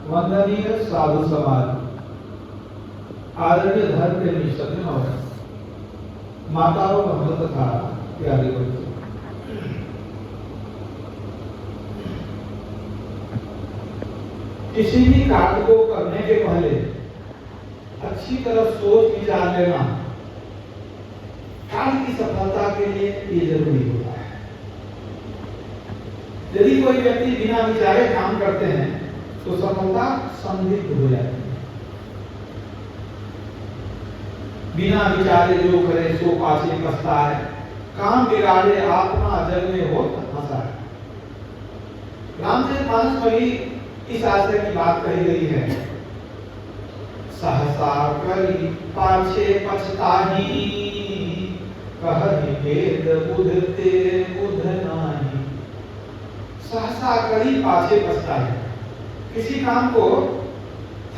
वंदनीय साधु समाज, आदरणीय धर्म के निष्ठा और माताओं बहनों तथा प्यारे बच्चों, किसी भी कार्य को करने के पहले अच्छी तरह सोच विचार लेना कार्य की सफलता के लिए ये जरूरी होता है। यदि कोई व्यक्ति बिना विचारे काम करते हैं तो सफलता संदिग्ध हो जाती है। बिना विचारे जो करे सो पाछे पछताए, काम बिगाड़े आत्मा जग में हो फंसा है। रामचरितमानस में भी इस आशय की बात कही गई है। सहसा करी पाछे पछताही, कहहि भेद बुझते बुझ नाही। सहसा करी पाछे पछताही, किसी काम को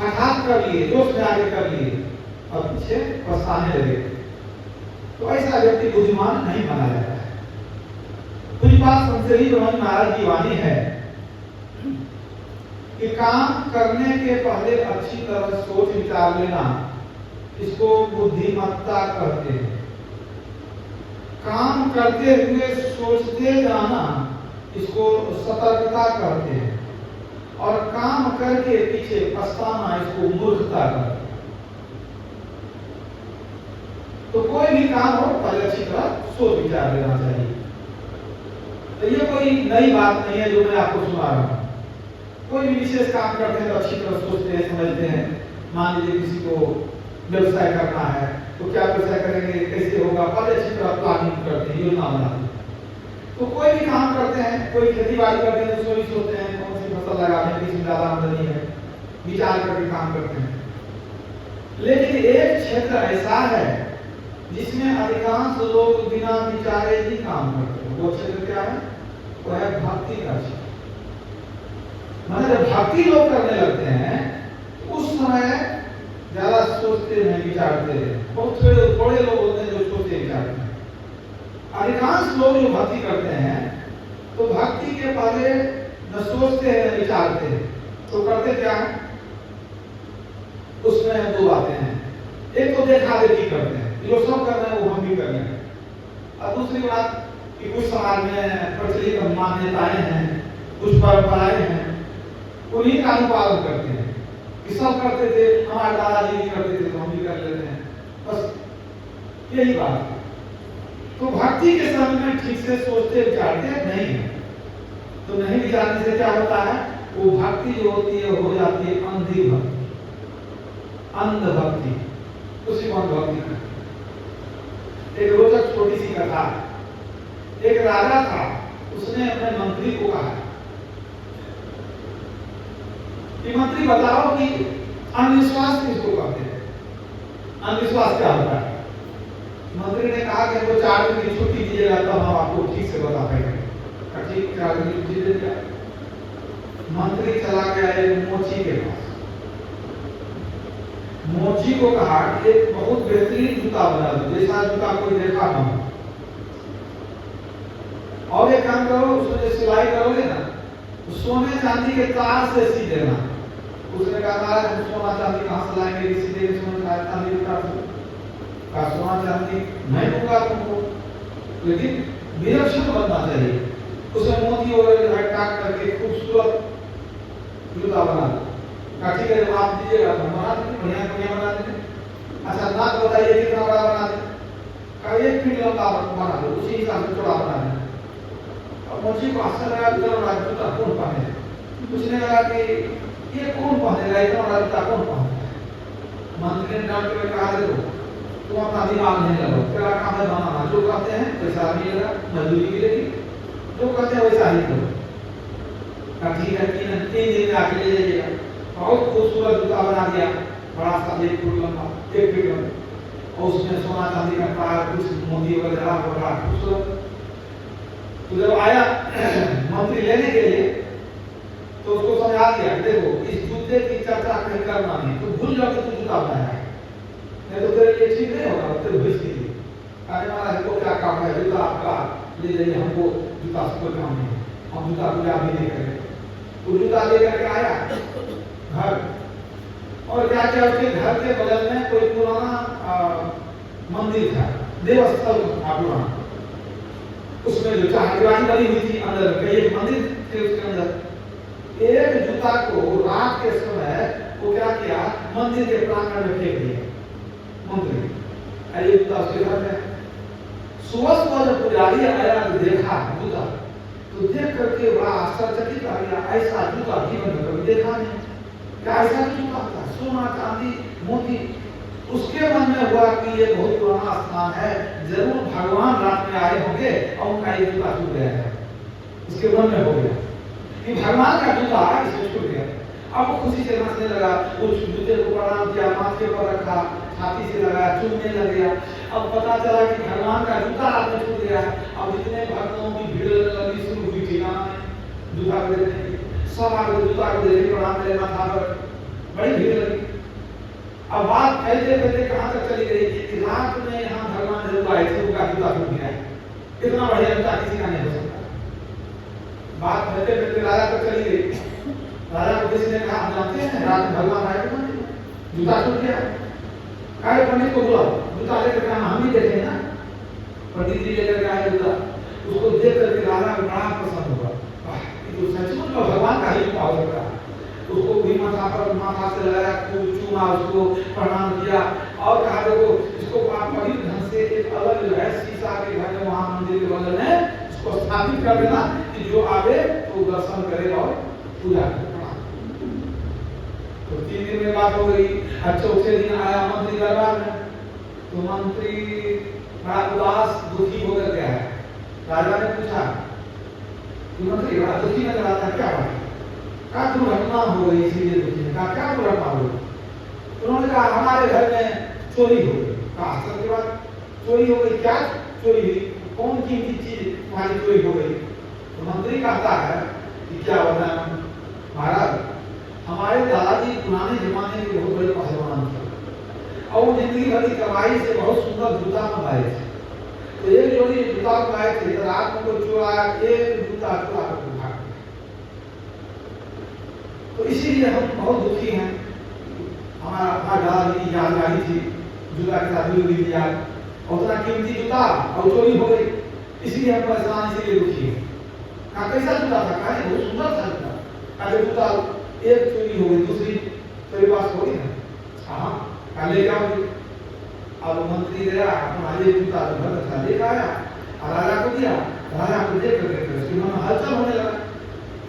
हठात कर लिए, जोश में आगे कर लिए और पीछे पछताने लगे, तो ऐसा व्यक्ति बुद्धिमान नहीं माना जाता है। कुछ बात संतरी ब्रह्मन महाराज की वाणी है कि काम करने के पहले अच्छी तरह सोच विचार लेना, इसको बुद्धिमत्ता कहते हैं। काम करते हुए सोचते जाना, इसको सतर्कता कहते हैं। और काम करके पीछे पछताना, इसको मूर्खता कहते हैं। तो कोई भी काम हो पहले अच्छी तरह सोच विचार लेना चाहिए। तो ये कोई नई बात नहीं है जो मैं आपको सुना रहा हूं। कोई भी विशेष काम करते हैं तो अच्छी तरह सोचते हैं, समझते हैं। मान लीजिए किसी को व्यवसाय करना है तो क्या व्यवसाय करेंगे, कैसे होगा, पहले अच्छी तरह प्लानिंग करते हैं, योजना बनाते हैं। तो कोई भी काम करते हैं, कोई खेती बाड़ी करते हैं तो सोच सोचते हैं कौन सी फसल लगाने की किसमें ज्यादा आमदनी है, विचार करके काम करते हैं। लेकिन एक क्षेत्र ऐसा है जिसमें अधिकांश लोग बिना विचारे ही काम करते हैं। वो क्षेत्र क्या है? वो है भक्ति का क्षेत्र। मतलब जब भक्ति लोग करने लगते हैं उस समय ज्यादा सोचते नहीं, विचारते हैं। बहुत थोड़े लोग होते हैं जो सोचते विचारते हैं। अधिकांश लोग जो भक्ति करते हैं तो भक्ति के पहले न सोचते हैं न विचारते हैं। तो करते क्या है? उसमें दो बातें हैं। एक तो देखा देखी करते हैं, जो सब कर रहे हैं वो हम भी कर रहे हैं। और दूसरी बात कि कुछ समाज में प्रचलित मान्यताएं हैं, कुछ परंपराएं हैं, उन्हीं का अनुपालन करते हैं कि सब करते थे, हमारे दादाजी भी करते थे तो हम भी कर लेते हैं, बस यही बात है। तो भक्ति के समय में ठीक से सोचते विचारते नहीं है। तो नहीं विचारने से क्या होता है? वो भक्ति जो होती है हो जाती है अंधी भक्ति, अंध भक्ति, उसी को भक्ति करते। एक रोचक छोटी सी कथा। एक राजा था, उसने अपने मंत्री को कहा कि मंत्री बताओ कि अंधविश्वास किसको कहते हैं? अंधविश्वास क्या होता है? मंत्री ने कहा कि हमको 4 दिन की छुट्टी दीजिएगा तब हम आपको ठीक से बता पाएंगे। ठीक, 4 दिन की छुट्टी दे दिया। मंत्री चला गया एक मोची के पास। मोची को कहा कि एक बहुत बेहतरीन जूता बना दो, जैसा जूता कोई देखा ना हो। और एक काम करो, उसमें सिलाई करोगे ना, सोने चांदी के तार से सी देना। उसने कहा हम सोना चांदी कहां से लाएंगे, सीधे सोना चांदी के तार से? का सोना चांदी मैं दूंगा तुमको, लेकिन विलक्षण बनना चाहिए। उसे मोती वगैरह काट करके खूबसूरत जूता बना दो। ठीक है, आप दीजिएगा तो बना देंगे, बढ़िया बढ़िया बना देंगे। अच्छा नाक बताइए कितना बड़ा बना दें? 1 फीट लंबा बना दो, उसी हिसाब से चौड़ा बना दें। मोची को आश्चर्य लगा, इतना बड़ा जूता कौन पहने? पूछने लगा कि ये कौन पहनेगा, इतना बड़ा जूता कौन पहनेगा? मंत्री ने डांट कर कहा देखो तुम अपना दिमाग नहीं लगाओ, तेरा काम है बनाना। जो कहते हैं वैसा मिलेगा, मजदूरी मिलेगी, जो कहते हैं वैसा ही करो। ठीक है, 3 दिन में आके ले जाइएगा। बहुत खूबसूरत जूता बना दिया, बड़ा सा 1 फुट लंबा, 1 फीट लंबा, और उसमें सोना चांदी का तार, कुछ मोती वगैरह, बड़ा खूबसूरत। तो जब आया मंत्री लेने के लिए तो उसको समझा दिया, देखो इस जूते की चर्चा कहीं करना नहीं, तो भूल जाओ कि तू जूता बनाया है, नहीं तो तेरे लिए ठीक नहीं होगा, तेरे भविष्य के लिए। अरे महाराज को क्या काम है, जूता आपका ले जाइए, हमको जूता से कोई काम नहीं, हम जूता पूजा भी नहीं करेंगे। वो जूता लेकर के आया, घर, और क्या क्या उसके घर के बगल में कोई पुराना मंदिर था, देवस्थल था पुराना। उसमें जो चारदीवारी बनी हुई थी, अंदर कई मंदिर थे उसके अंदर। एक जूता को रात के समय वो क्या किया, मंदिर के प्रांगण में फेंक दिया मंदिर। अरे जूता उसके घर में। सुबह सुबह जब पुजारी आया तो देखा जूता, तो देख करके बड़ा आश्चर्यचकित आ गया, ऐसा जूता जीवन में कभी देखा नहीं। क्या ऐसा जूता था, सोना चांदी मोती। उसके मन में हुआ कि ये बहुत पुराना स्थान है, जरूर भगवान रात में आए होंगे और उनका ये जूता छूट गया है। उसके मन में हो गया कि भगवान का जूता इसमें छूट गया। अब वो खुशी से नाचने लगा, उस जूते को प्रणाम किया, माथे पर रखा, छाती से लगाया, चूमने लग गया। अब पता चला कि भगवान का जूता रात में छूट गया। अब जितने भक्तों की भीड़ लगनी शुरू हुई थी ना जूता को देखने की, सब आगे जूता को देखने प्रणाम करे, माथा पर बड़ी भीड़ लगी। अब बात फैलते फैलते कहां तक चली गई कि रात में यहाँ भगवान जरूर आए थे, उनका जूता छूट गया है। इतना बढ़िया जूता किसी का नहीं हो सकता। बात फैलते फैलते राजा तक चली गई। राजा को किसी ने कहा, हम जानते हैं रात में भगवान आए थे, जूता छूट गया। कहा पंडित को बुलाओ, जूता लेकर के हम ही देखें ना। पंडित जी लेकर के आए जूता, उसको देख करके राजा को बड़ा पसंद हुआ। तो सचमुच में भगवान का ही जूता हो सकता है। उसको भी माथा से लगाया, खूब चूमा, उसको प्रणाम किया और कहा देखो इसको आप पवित्र ढंग से एक अलग जो है शीशा के घर में वहां मंदिर के बगल में उसको स्थापित कर देना कि जो आवे तो दर्शन करे और पूजा करे। तो 3 दिन में बात हो गई। चौथे दिन आया मंत्री दरबार में, तो मंत्री बड़ा उदास दुखी होकर के आया। राजा ने पूछा कि मंत्री बड़ा दुखी नजर आता है, क्या बात है? क्या दुर्घटना हो गई इसीलिए दुखी है? क्या दुर्घटना हो गई? उन्होंने कहा हमारे घर में चोरी हो गई। कहा आश्चर्य की बात, चोरी हो गई? क्या चोरी हुई? कौन कीमती चीज तुम्हारी चोरी हो गई? तो मंत्री कहता है कि क्या बताएं महाराज, हमारे दादाजी पुराने जमाने के बहुत बड़े पहलवान थे और वो जिंदगी भर की कमाई से बहुत सुंदर जूता मंगाए थे। तो एक जोड़ी जूता मंगाए थे, रात में कोई चोर आया, एक जूता चुरा कर उठा। तो इसीलिए हम बहुत दुखी हैं। हमारा दादाजी की यादगारी थी, जूता के साथ जुड़ी हुई याद, और उतना कीमती जूता और चोरी हो गई, इसीलिए हम परेशान, इसीलिए दुखी हैं। कहा कैसा जूता था? कहा बहुत सुंदर था जूता। कहा जूता एक चोरी हो गई, दूसरी तेरे पास होगी ना? हाँ, कहा ले जाओगी। अब मंत्री गया, अपना ये जूता घर था लेकर आया और राजा को दिया। राजा को देख करके उसके मन में हलचल होने लगा,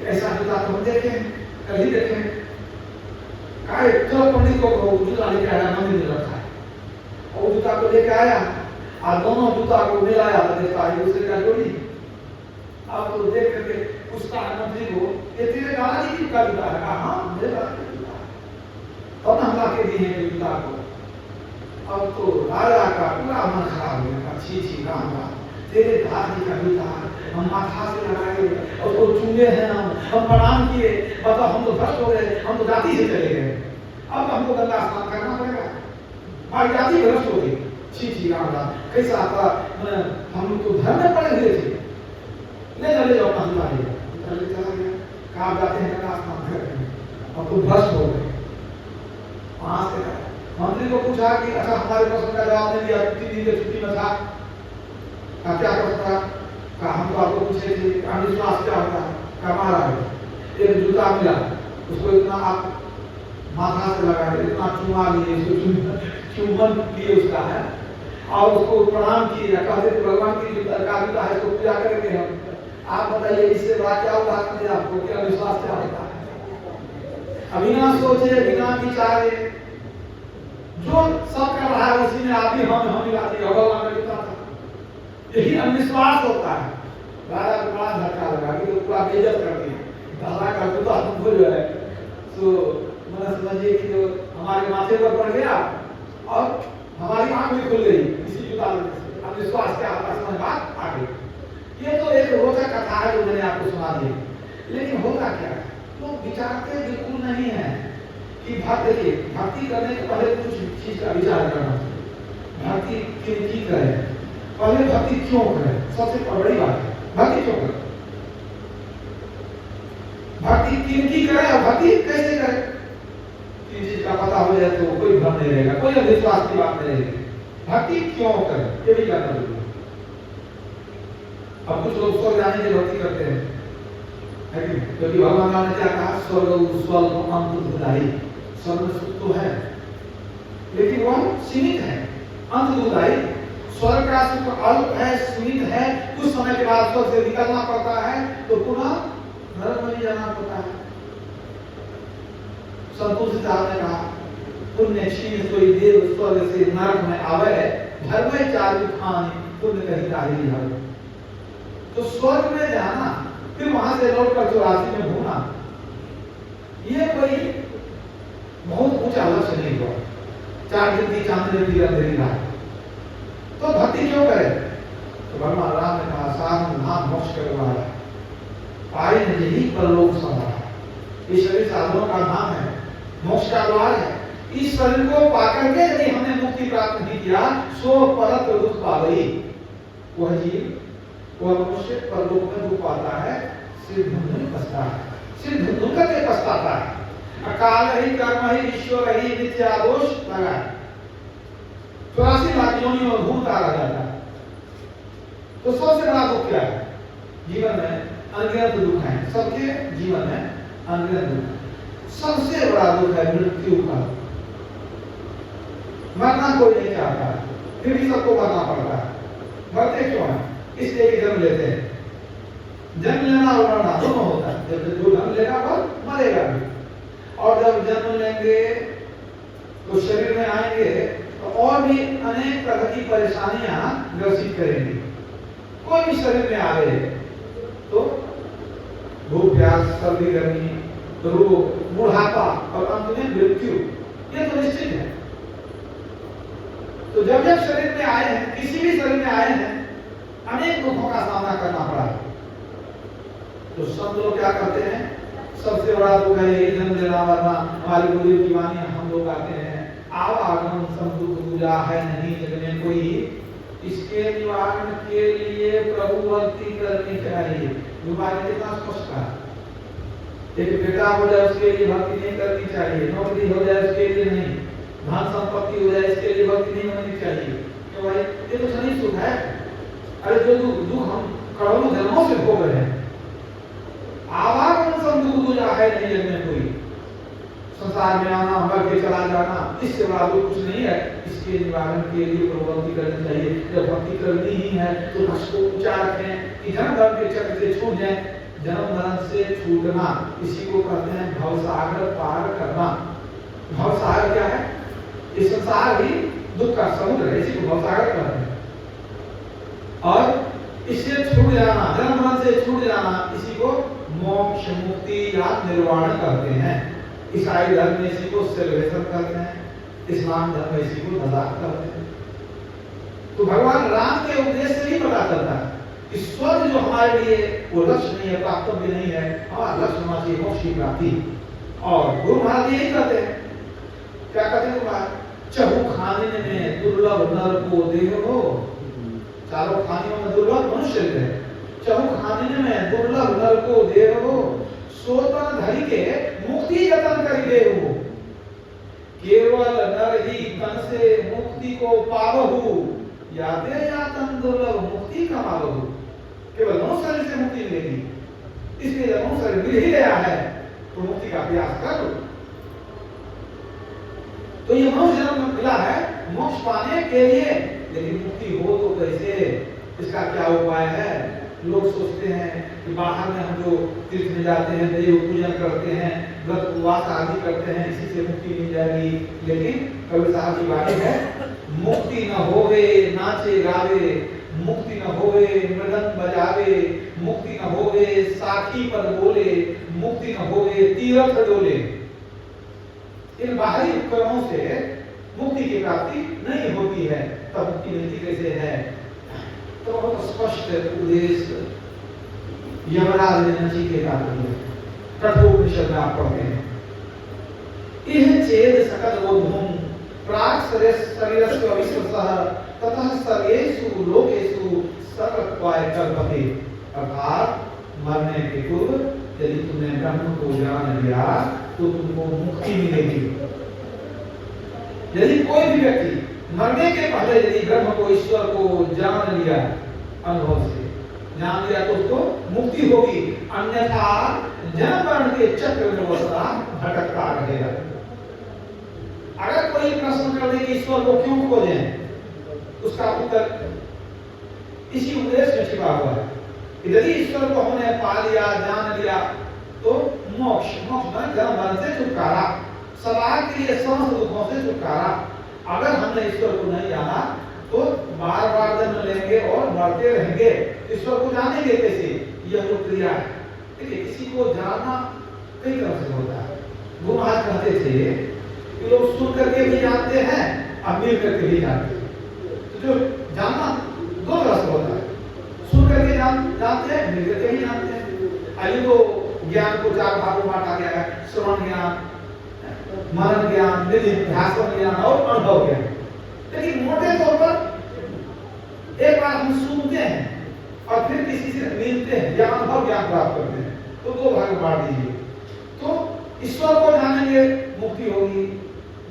ऐसा जूता तो हम देखें, कभी देखें। कहा चलो पंडित को जूता लेके आया, मंदिर में रखा है। और जूता को लेके आया और दोनों जूता को मिलाया तो देखा एक दूसरे का जोड़ी। अब तो देख करके उसका मंत्री को, ये तेरे दादाजी की का जूता है? कहा हाँ मेरे दादाजी का जूता है। तब हम ला के दिए जूता को। अब तो राजा का पूरा मन खराब हो गया, छी छी राम राम, तेरे दादाजी का जूता हम माथा से लगाए और तो चूमे हैं, हम प्रणाम किए, बताओ हम तो भ्रष्ट हो गए, हम तो जाति से चले गए, अब हमको गंगा स्नान करना पड़ेगा, हमारी जाति भ्रष्ट हो गई। छी छी राम राम, कैसा था, हम तो धर्म में पड़े हुए थे। ले जाओ अपना जूता ले चला गया। कहा जाते हैं गंगा स्नान करने, अब तो भ्रष्ट हो गए। वहां से मंत्री को पूछा कि अच्छा हमारे प्रश्न का जवाब नहीं दिया, 3 दिन की छुट्टी में था। क्या प्रश्न था? कहा हम तो आपको पूछे थे अंधविश्वास क्या होता है? कहा महाराज एक जूता मिला, उसको इतना आप माथा से लगाए, इतना चुमा लिए, चुम्बन किए उसका है और उसको प्रणाम किए, कहते भगवान की जूता का जूता है, उसको पूजा करेंगे हम। आप बताइए इससे बड़ा क्या उदाहरण दिया आपको, क्या विश्वास क्या होता है? बिना सोचे बिना विचारे जो सब कर रहा है उसी में आप ही हम मिलाते हैं। भगवान का जूता था, यही अंधविश्वास होता है। राजा को बड़ा धक्का लगा कि तो पूरा बेइज्जत कर दिया। दादा का जूता तुमको जो है तो मैंने समझिए कि जो हमारे माथे पर पड़ गया और हमारी आंख भी खुल गई इसी जूता से। अंधविश्वास क्या होता है समझ बात आ गई। ये तो एक रोचक कथा है जो मैंने आपको सुना दी, लेकिन होता क्या है लोग विचारते बिल्कुल नहीं है कि भक्ति करने के पहले कुछ चीज का विचार करना चाहिए। भक्ति क्यों करें, पहले भक्ति क्यों करें, सबसे बड़ी बात है भक्ति क्यों करें, भक्ति किनकी करें और भक्ति कैसे करें। है तो कोई भ्रम नहीं रहेगा, कोई अविश्वास की बात नहीं रहेगी। भक्ति क्यों करें ये भी जानना जरूरी है। अब कुछ लोग स्वर्ग जाने की भक्ति करते हैं, है कि नहीं? क्योंकि भगवान ने क्या कहा, स्वर्ग स्वल्प अंतुदायी, स्वर्ग में सुख तो है लेकिन वह सीमित है, अंतुदायी। स्वर्ग का सुख अल्प है, सीमित है, कुछ समय के बाद स्वर्ग से निकलना पड़ता है तो पुनः नरक में जाना पड़ता है। संतोष साहब ने कहा, पुण्य क्षीण सोई देव स्वर्ग से नरक में आवे, धर्म चारु खान पुण्य कही तारी हर। तो स्वर्ग में जाना फिर वहां से लौटकर 84 में घूमना, ये कोई बहुत ऊंचा लक्ष्य नहीं हुआ। 4 दिन की चांदनी की अंधेरी रात, तो भक्ति क्यों करे? तो भगवान राम ने कहा, साधन धाम मोक्ष करवाया, पाए यही परलोक सभा। ये शरीर साधनों का धाम है, मोक्ष का द्वार है। इस शरीर को पाकर के यदि हमने मुक्ति प्राप्त नहीं किया, सो परत दुख पावई। वह जीव, वह मनुष्य परलोक में दुख पाता है, सिर धुंधुन पछता है, सिर धुंधुन करके पछताता है। अकाल ही कर्म ही ईश्वर ही नित्या दोष लगा है। 84 लाख योनियों में घूमता रह जाता है। तो सबसे बड़ा दुख क्या है? जीवन में अनगिनत दुख है, सबके जीवन में अनगिनत दुख। सबसे बड़ा दुख है मृत्यु का। मरना कोई नहीं चाहता, फिर भी सबको मरना पड़ता है। मरते क्यों है? इसलिए कि जन्म लेते हैं। जन्म लेना और मरना दोनों होता है। जब जो जन्म लेगा वह मरेगा भी, और जब जन्म लेंगे तो शरीर में आएंगे तो और भी अनेक तरह की परेशानियां ग्रसित करेंगी। कोई भी शरीर में आ गए तो भूख प्यास सर्दी गर्मी रोग बुढ़ापा और अंत में मृत्यु, ये तो निश्चित है। तो जब जब शरीर में आए हैं, किसी भी शरीर में आए हैं, अनेक दुखों का सामना करना पड़ा। तो सब लोग क्या करते हैं? सबसे बड़ा दुख है यही जन्म लेना मरना। हमारी गुरुदेव की वाणी हम लोग आते हैं, आवागमन संदुख पूजा है नहीं जग में कोई, इसके निवारण के लिए प्रभु भक्ति करनी चाहिए। दुबारा कितना स्पष्ट है। एक बेटा हो जाए उसके लिए भक्ति नहीं करनी चाहिए, नौकरी हो जाए उसके लिए नहीं, धन संपत्ति हो जाए इसके लिए भक्ति नहीं होनी चाहिए। क्यों भाई? ये तो शरीर सुख है। अरे जो दुख हम करोड़ों जन्मों से भोग रहे हैं, आवागमन संदुख पूजा है नहीं जग में कोई। संसार में आना मर के चला जाना, इससे बड़ा दुख कुछ नहीं है। इसके निवारण के लिए भक्ति करनी चाहिए। जब भक्ति करनी ही है तो लक्ष्य को ऊंचा रखें कि जन्म मरण के चक्र से छूट जाए। जन्म मरण से छूटना, इसी को कहते हैं भवसागर पार करना। भवसागर क्या है? ये संसार ही दुख का समुद्र है, इसी को भवसागर कहते हैं। और इससे छूट जाना, जन्म मरण से छूट जाना, इसी को मोक्ष मुक्ति या निर्वाण कहते हैं। ईसाई धर्म में इसी को सेलिब्रेशन करते हैं, इस्लाम धर्म में इसी को नजात करते हैं। तो भगवान राम के उपदेश से ही पता चलता है कि स्वर्ग जो हमारे लिए वो लक्ष्य नहीं है, प्राप्तव्य नहीं है। हमारा लक्ष्य होना चाहिए मोक्ष की प्राप्ति। और गुरु महाराज यही कहते हैं, क्या कहते हैं तुम्हारा? चहु खाने में दुर्लभ नर को देह हो। चारों खानियों में दुर्लभ मनुष्य है। चहु खाने में दुर्लभ नर को देह हो, सोतन धरि के मुक्ति यतन करी दे हो। केवल नर ही तन से मुक्ति को पावहु, याते यातन दुर्लभ मुक्ति कमावहु। केवल मनुष्य से मुक्ति मिलेगी, इसलिए जब मनुष्य मिल ही गया है तो मुक्ति का प्रयास कर लो। तो ये मनुष्य जन्म मिला है मोक्ष पाने के लिए, लेकिन मुक्ति हो तो कैसे? इसका क्या उपाय है? लोग सोचते हैं कि बाहर में हम जो तीर्थ में जाते हैं, देव पूजन करते हैं, व्रत उपवास आदि करते हैं, इसी से मुक्ति मिल जाएगी। लेकिन कबीर साहब की बात है, मुक्ति न होवे नाचे गावे, मुक्ति न होवे मृदंग बजावे, मुक्ति न होवे साखी पर बोले, मुक्ति न होवे तीर्थ डोले। इन बाहरी उपकरणों से मुक्ति की प्राप्ति नहीं होती है। तब मुक्ति मिलती कैसे है? तो बहुत स्पष्ट उपदेश यमराज ने नचिकेता को दिया। कठोपनिषद में आप पढ़ते हैं, इह चेद सकल बोधुम प्राक शरीरस्य अविश्वसः ततः सर्वेषु लोकेषु सर्वत्वाय कल्पते। अर्थात मरने के पूर्व यदि तुमने ब्रह्म को जान लिया तो तुमको मुक्ति मिलेगी। यदि कोई भी व्यक्ति मरने के पहले यदि ब्रह्म को, ईश्वर को जान लिया, अनुभव से जान लिया, तो उसको मुक्ति होगी, अन्यथा जन्म मरण के चक्र में वो सदा भटकता रहेगा। अगर कोई प्रश्न कर दे कि ईश्वर को क्यों खोजें, उसका उत्तर इसी उपदेश में छिपा हुआ है कि यदि ईश्वर को हमने पा लिया, जान लिया, तो मोक्ष, मोक्ष में जन्म मरण से छुटकारा, सदा के लिए समस्त दुखों से छुटकारा। अगर हमने ईश्वर को नहीं जाना तो बार बार जन्म लेंगे और मरते रहेंगे। ईश्वर को जानेंगे कैसे? यह जो क्रिया है, ठीक है, किसी को जानना कई तरह से होता है। वो महाराज कहते थे कि लोग सुन करके भी जानते हैं और मिल करके भी जानते हैं। तो जो जानना दो तरह से होता है, सुन करके जानते हैं, मिल करके भी जानते हैं। आयु तो ज्ञान को चार भागों में बांटा गया है, श्रवण ज्ञान, मनन ज्ञान, निधिध्यासन ज्ञान और अनुभव ज्ञान। लेकिन मोटे तौर पर एक बार हम सुनते हैं और फिर किसी से मिलते हैं या अनुभव ज्ञान प्राप्त करते हैं, तो दो भाग में बांट दीजिए। तो ईश्वर को जानेंगे मुक्ति होगी,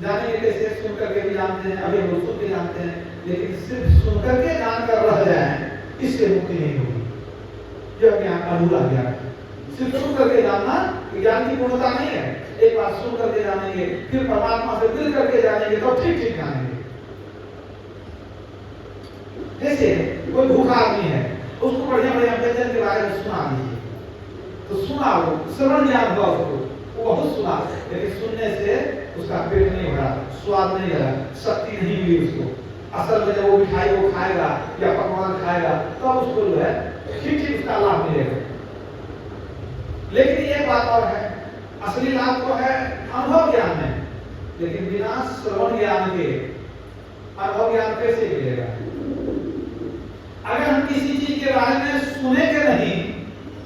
जानेंगे कैसे? सुन करके भी जानते हैं, अभी हम सुन के जानते हैं, लेकिन सिर्फ सुन करके जानकर रह जाए, इससे मुक्ति नहीं होगी। यह ज्ञान अधूरा ज्ञान है। सिर्फ सुन करके जानना ज्ञान की पूर्णता नहीं है। एक बार सुन करके जानेंगे, फिर परमात्मा से मिल करके जानेंगे, तो ठीक ठीक जानेंगे। जैसे कोई भूखा आदमी है, उसको बढ़िया बढ़िया व्यंजन के बारे में सुना दीजिए, तो सुना, वो श्रवण ज्ञान हुआ उसको, वो बहुत सुना, लेकिन सुनने से उसका पेट नहीं भरा, स्वाद नहीं लगा, शक्ति नहीं मिली उसको। असल में जब वो मिठाई वो खाएगा या पकवान खाएगा, तब तो उसको जो है ठीक ठीक उसका लाभ मिलेगा। लेकिन ये बात और है, असली लाभ तो है अनुभव ज्ञान में, लेकिन बिना श्रवण ज्ञान के अनुभव ज्ञान कैसे मिलेगा? अगर हम किसी चीज के बारे में सुनेंगे नहीं,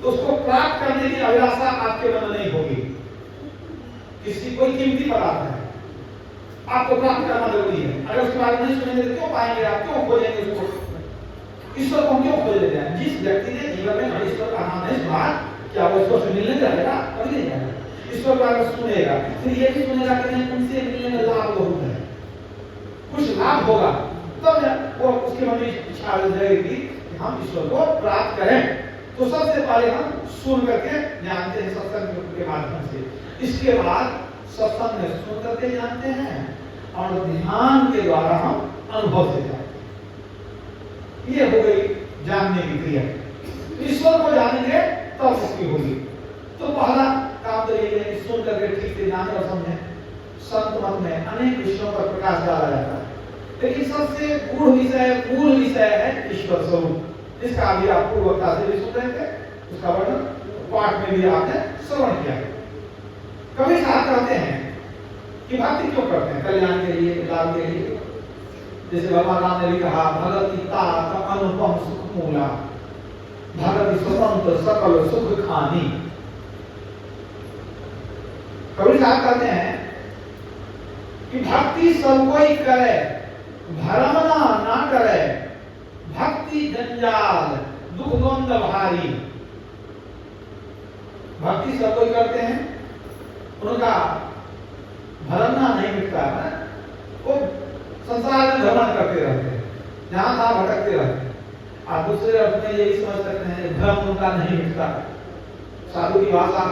तो उसको प्राप्त करने की अभिलाषा आपके मन में नहीं होगी। किसी कोई कीमती पदार्थ है, आपको प्राप्त करना जरूरी है। अगर उसके बारे में नहीं सुनेंगे तो क्यों पाएंगे आप? क्यों खोजेंगे उसको? ईश्वर को क्यों खोज लेते हैं? जिस व्यक्ति ने जीवन में ईश्वर का नाम नहीं सुना, क्या वो ईश्वर से मिलने जाएगा? कभी नहीं जाएगा। ईश्वर का अगर सुनेगा, फिर ये भी सुनेगा कि नहीं, उनसे मिलने में लाभ बहुत है, कुछ लाभ होगा, तब वो उसके मन में इच्छा जाएगी कि हम ईश्वर को प्राप्त करें। तो सबसे पहले हम सुन करके जानते हैं सत्संग के माध्यम से। इसके बाद सत्संग में सुन करके जानते हैं और ध्यान के द्वारा हम अनुभव से जानते हैं। ये हो गई जानने की क्रिया। ईश्वर को जानेंगे तब मुक्ति होगी। तो पहला काम तो यही है कि सुन करके ठीक से जाने और समझें। संत मत में अनेक विषयों पर प्रकाश डाला जाता है, लेकिन सबसे गूढ़ विषय, मूल विषय है ईश्वर स्वरूप, जिसका अभी आप पूर्वता से भी सुन रहे थे। उसका वर्णन पाठ में भी आपने श्रवण किया। कभी साहब कहते हैं कि भक्ति क्यों करते हैं? कल्याण के लिए, लाभ के लिए। जैसे भगवान राम ने भी कहा, भगवती तात अनुपम सुख मूला, भगवती स्वतंत्र सकल सुख खानी। कभी साहब कहते हैं कि भक्ति सब कोई करे, भरमना ना करे, भक्ति जंजाल दुख द्वंद भारी। भक्ति सब कोई करते हैं, उनका भरमना नहीं मिटता है, वो संसार में भ्रमण करते रहते हैं, जहां तहां भटकते रहते हैं। आप दूसरे अर्थ में यही समझ सकते हैं, भ्रम उनका नहीं मिटता। साधु की भाषा,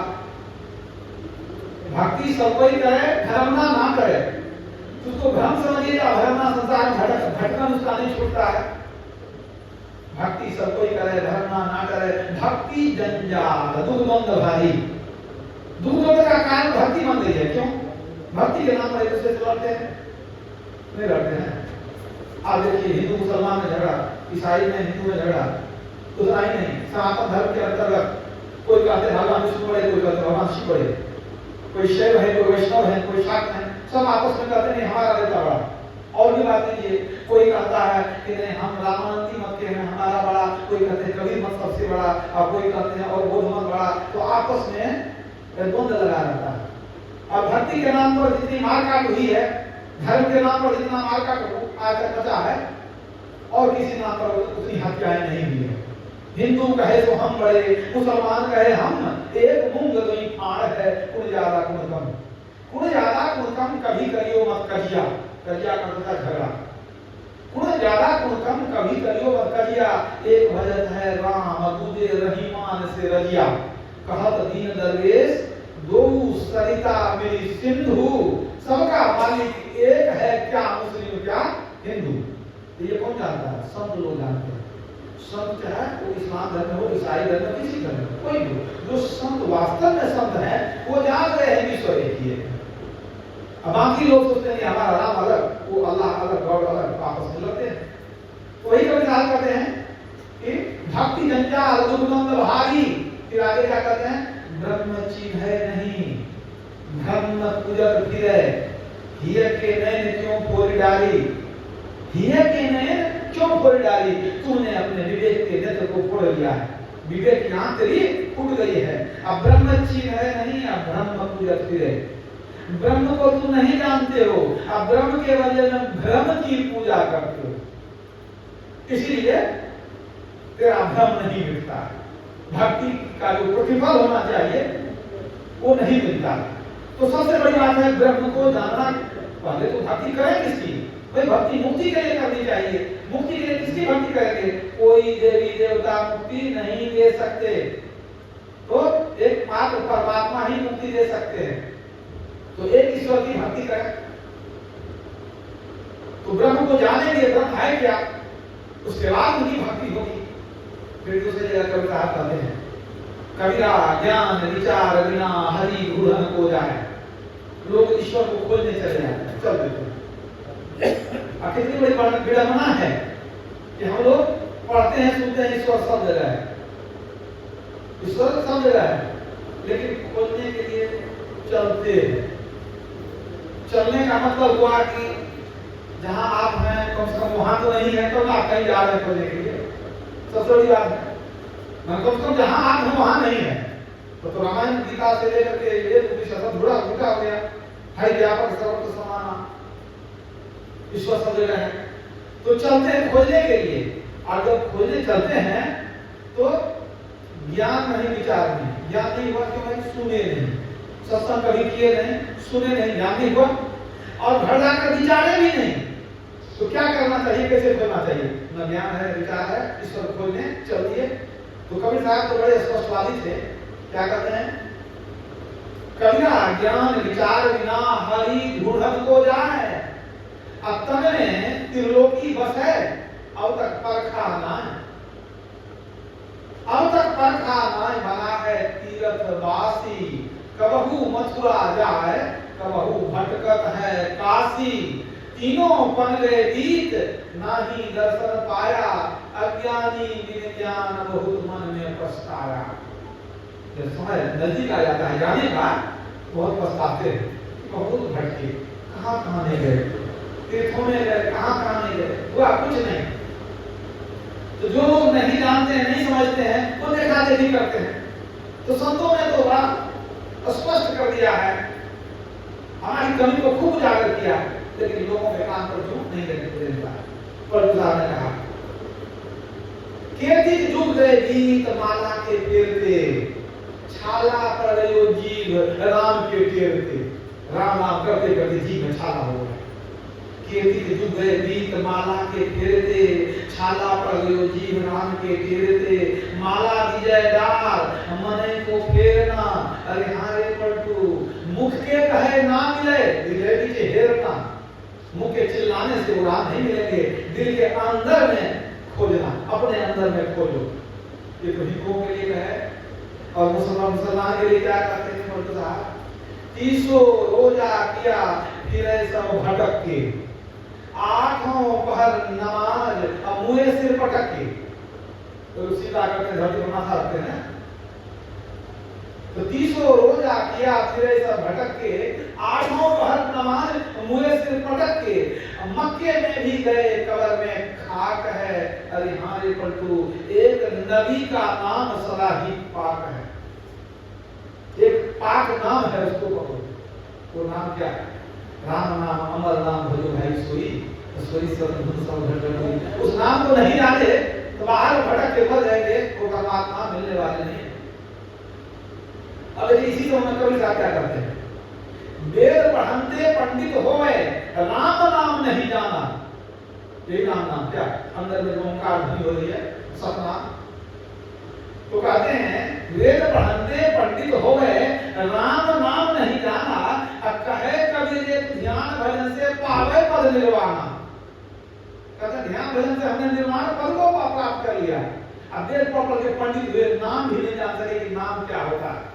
भक्ति सब कोई करे, भ्रमना ना करे। उसको भ्रम समझिए, भ्रमना संसार में भटकन उसका नहीं छूटता है। भक्ति सब कोई करे, भ्रमना ना करे, भक्ति जंजाल दुख द्वंद भारी। दुख द्वंद का कारण भक्ति बन गई है। क्यों? भक्ति के नाम पर एक दूसरे से लड़ते हैं, नहीं लड़ते हैं। आप देखिए, हिंदू मुसलमान में झगड़ा, ईसाई में हिंदू में झगड़ा, उतना ही नहीं, सनातन धर्म के अंतर्गत कोई कहते हैं भगवान विष्णु बड़े, कोई कहते हैं भगवान शिव बड़े, कोई शैव है, कोई वैष्णव है, कोई शाक्त है, सब आपस में कहते नहीं हमारा देवता बड़ा। और भी बात नहीं है, कोई कहता है कि नहीं हम रामानंदी मत के हैं, हमारा बड़ा, कोई कहते हैं कबीर मत सबसे बड़ा, और कोई कहते हैं और बौद्ध मत बड़ा। तो आपस में द्वंद्व लगा रहता है। और भक्ति के नाम पर जितनी मारकाट हुई है, धर्म के नाम पर जितना मारकाट आकर बचा है, और किसी नाम पर उतनी हत्याएं नहीं हुई है। हिंदू कहे तो हम बड़े, मुसलमान कहे हम एक मूंग तो ही फाड़ है, कुण ज्यादा कुण कम, कुण ज्यादा कुण कम कभी करियो मत कहिया। कजिया करता था झगड़ा, कुण ज्यादा कुण कम कभी करियो मत कजिया, एक भजन है राम दूजे रहीमान से रजिया, कहत दीन दरवेश दो सरिता मिली सिंधु, सबका मालिक एक है क्या मुस्लिम क्या हिंदू। तो ये कौन जानता है? संत लोग जानते हैं। संत है वो इस्लाम धर्म हो, ईसाई धर्म, किसी धर्म, कोई भी जो संत वास्तव में संत है वो जान रहे हैं ईश्वर एक ही है। अब बाकी लोग सोचते हैं हमारा राम अलग, वो अल्लाह अलग, गॉड अलग, आपस में लड़ते हैं। वही कवि साहब कहते हैं कि भक्ति जंजाल दुर्गंध भारी, फिर आगे क्या कहते हैं? ब्रह्म चिन्ह है नहीं धर्म पूजक फिरे, हिय के नैन क्यों फोड़ डाली, हिय के नैन क्यों फोड़ डाली, तूने अपने विवेक के नेत्र को फोड़ लिया है, विवेक की आंख तेरी फूट गई है। अब ब्रह्म चिन्ह है नहीं, अब ब्रह्म पूजक फिरे, ब्रह्म को तुम नहीं जानते हो, अब ब्रह्म के बदले में भ्रम की पूजा करते हो, इसलिए तेरा भ्रम नहीं मिटता। भक्ति का जो प्रतिफल होना चाहिए वो नहीं मिलता। तो सबसे बड़ी बात है ब्रह्म को जानना। पहले तो भक्ति करें किसकी? भाई भक्ति मुक्ति के लिए करनी चाहिए। मुक्ति के लिए किसकी भक्ति करेंगे? कोई देवी देवता मुक्ति नहीं दे सकते, तो एकमात्र परमात्मा ही मुक्ति दे सकते हैं। तो एक ईश्वर की भक्ति करें। तो ब्रह्म को जानेंगे ब्रह्म है क्या, उसके बाद उनकी भक्ति होगी। फिर दूसरे जगह कवि साहब कहते हैं कबीरा ज्ञान विचार बिना हरि गुरहन को जाए। लोग ईश्वर को खोजने चले जाते हैं, चल देते हैं। कितनी बड़ी विडंबना है कि हम लोग पढ़ते हैं सुनते हैं ईश्वर सब जगह है, ईश्वर सब जगह है, लेकिन खोजने के लिए चलते हैं। चलने का मतलब हुआ कि जहां आप हैं कम से कम वहां तो नहीं है, तो आप कहीं जा रहे हैं खोजने के लिए, सबसे बड़ी बात है। कम से कम जहां आप हैं वहां नहीं है। तो रामायण गीता से लेकर के ये शब्द जुड़ा उल्टा हो गया, हरि व्यापक सर्वत्र समाना, ईश्वर सब जगह है। तो चलते हैं खोजने के लिए, और जब खोजने चलते हैं तो ज्ञान नहीं विचार नहीं। ज्ञान नहीं हुआ क्यों भाई? सुने नहीं, सत्संग कभी किए नहीं, सुने नहीं, ज्ञान नहीं हुआ, और घर जाकर विचारे भी नहीं। तो क्या करना चाहिए, कैसे खोजना चाहिए? न ज्ञान है विचार है, ईश्वर खोजने चल दिए। तो कबीर साहब तो बड़े स्पष्टवादी थे, क्या कहते हैं? कबीरा ज्ञान विचार बिना हरि ढूंढन को जाए, अब तन में त्रिलोकी बस है, अब तक परखा नाय, अब तक परखा नाय बना है तीर्थ वासी, कबहू मथुरा जाए कबहू भटकत है काशी, तीनों पनले बीत नाही दर्शन पाया, अज्ञानी बिन ज्ञान बहुत मन में पछताया। जब समय नजदीक आ जाता है जाने का, बहुत पछताते हैं, बहुत भटके, कहाँ नहीं गए, तीर्थों में गए, कहाँ नहीं गए, हुआ कुछ नहीं। तो जो लोग नहीं जानते हैं, नहीं समझते हैं, वो देखा देखी करते हैं। तो संतों ने तो बड़ा स्पष्ट कर दिया है, हमारी कमी को खूब उजागर किया, लेकिन लोगों के कान पर झूठ नहीं देता। पर ने कहा कीर्ति जुग गए गीत माला के फेरते, छाला पर गयो जीव राम के टेरते, राम नाम करते करते जीव में छाला हो गया। कीर्ति जुग गए गीत माला के फेरते, छाला पर गयो जीव राम के टेरते, माला विजय डार मने को फेरना, अरे हारे पलटू मुख के कहे ना मिले दिले पीछे हेरना। मुख के चिल्लाने से उड़ान नहीं मिलेंगे, दिल के अंदर में खोजना, अपने अंदर में खोजो। ये तो हिंदुओं के लिए है, और मुसलमान के लिए क्या करते हैं? तीसो रोजा किया फिर सब भटक के, आठों पहर नमाज अब मुँह सिर पटक के। तो सीधा करके धरती पर माथा रखते हैं। तो तीसो रोजा किया फिर सब भटक के, आठों पहर नमाज मुँह सिर पटक के, मक्के में भी गए कब्र में खाक है, अरे हारे पलटू एक नबी का नाम सदा ही पाक है। एक पाक नाम है, उसको पकड़ो। वो नाम क्या है? राम नाम अमर नाम भजो भाई सोई, सोई सब उस नाम को नहीं जाने तो बाहर भटक के मर जाएंगे, वो परमात्मा मिलने वाले नहीं। अब इसी को कवि साहब क्या करते हैं? वेद पढ़ंते पंडित होवे, राम नाम नाम नहीं जाना, यही नाम क्या अंदर में ओंकार ध्वनि हो रही है सतनाम। तो कहते हैं वेद पढ़ते पंडित हो गए, राम नाम नहीं जाना, अब कहे कबीर ध्यान भजन से पावे पद निर्वाणा। कहते ध्यान भजन से हमने निर्वाण पद को प्राप्त कर लिया। अब वेद पढ़ के पंडित हुए, नाम भी नहीं जान सके कि नाम क्या होता है।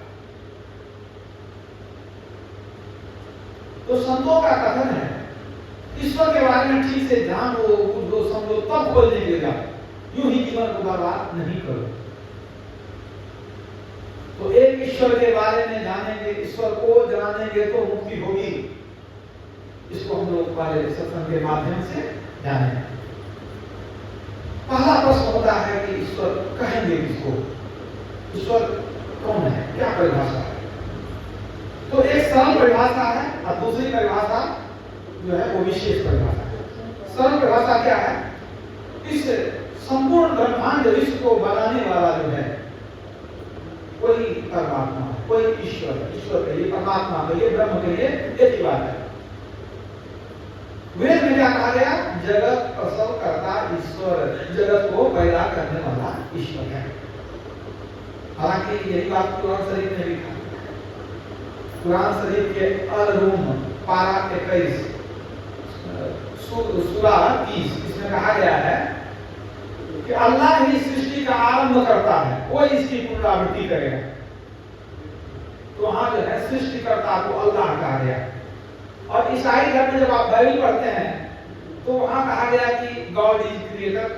तो संतों का कथन है ईश्वर के बारे में ठीक से जानो, कुछ दो समझो, तब खोजने के लिए यूं ही जीवन को बर्बाद नहीं करो। तो एक ईश्वर के बारे में जानेंगे, ईश्वर को जानेंगे तो मुक्ति होगी। इसको हम लोग पहले सत्संग के माध्यम से जाने। पहला प्रश्न होता है कि ईश्वर कहेंगे किसको, ईश्वर कौन है, क्या परिभाषा है। तो एक सरल परिभाषा है और दूसरी परिभाषा जो है वो विशेष परिभाषा है। सरल परिभाषा क्या है, इस संपूर्ण ब्रह्मांड विश्व को बनाने वाला जो है कोई परमात्मा, कोई ईश्वर, ईश्वर कहिए, परमात्मा कहिए, ब्रह्म कहिए, एक ही बात है। वेद में क्या कहा गया, जगत प्रसव करता ईश्वर, जगत को पैदा करने वाला ईश्वर है। हालांकि यही बात कुरान शरीफ में लिखा, कुरान शरीफ के अल-रूम पारा 21 सूरा 30 इसमें कहा गया है कि अल्लाह ही सृष्टि का आरंभ करता है, वो इसकी पुनरावृत्ति करेगा। तो वहां जो है सृष्टिकर्ता को अल्लाह कहा गया। और ईसाई धर्म में जब आप बाइबल पढ़ते हैं तो वहां कहा गया कि गॉड इज क्रिएटर,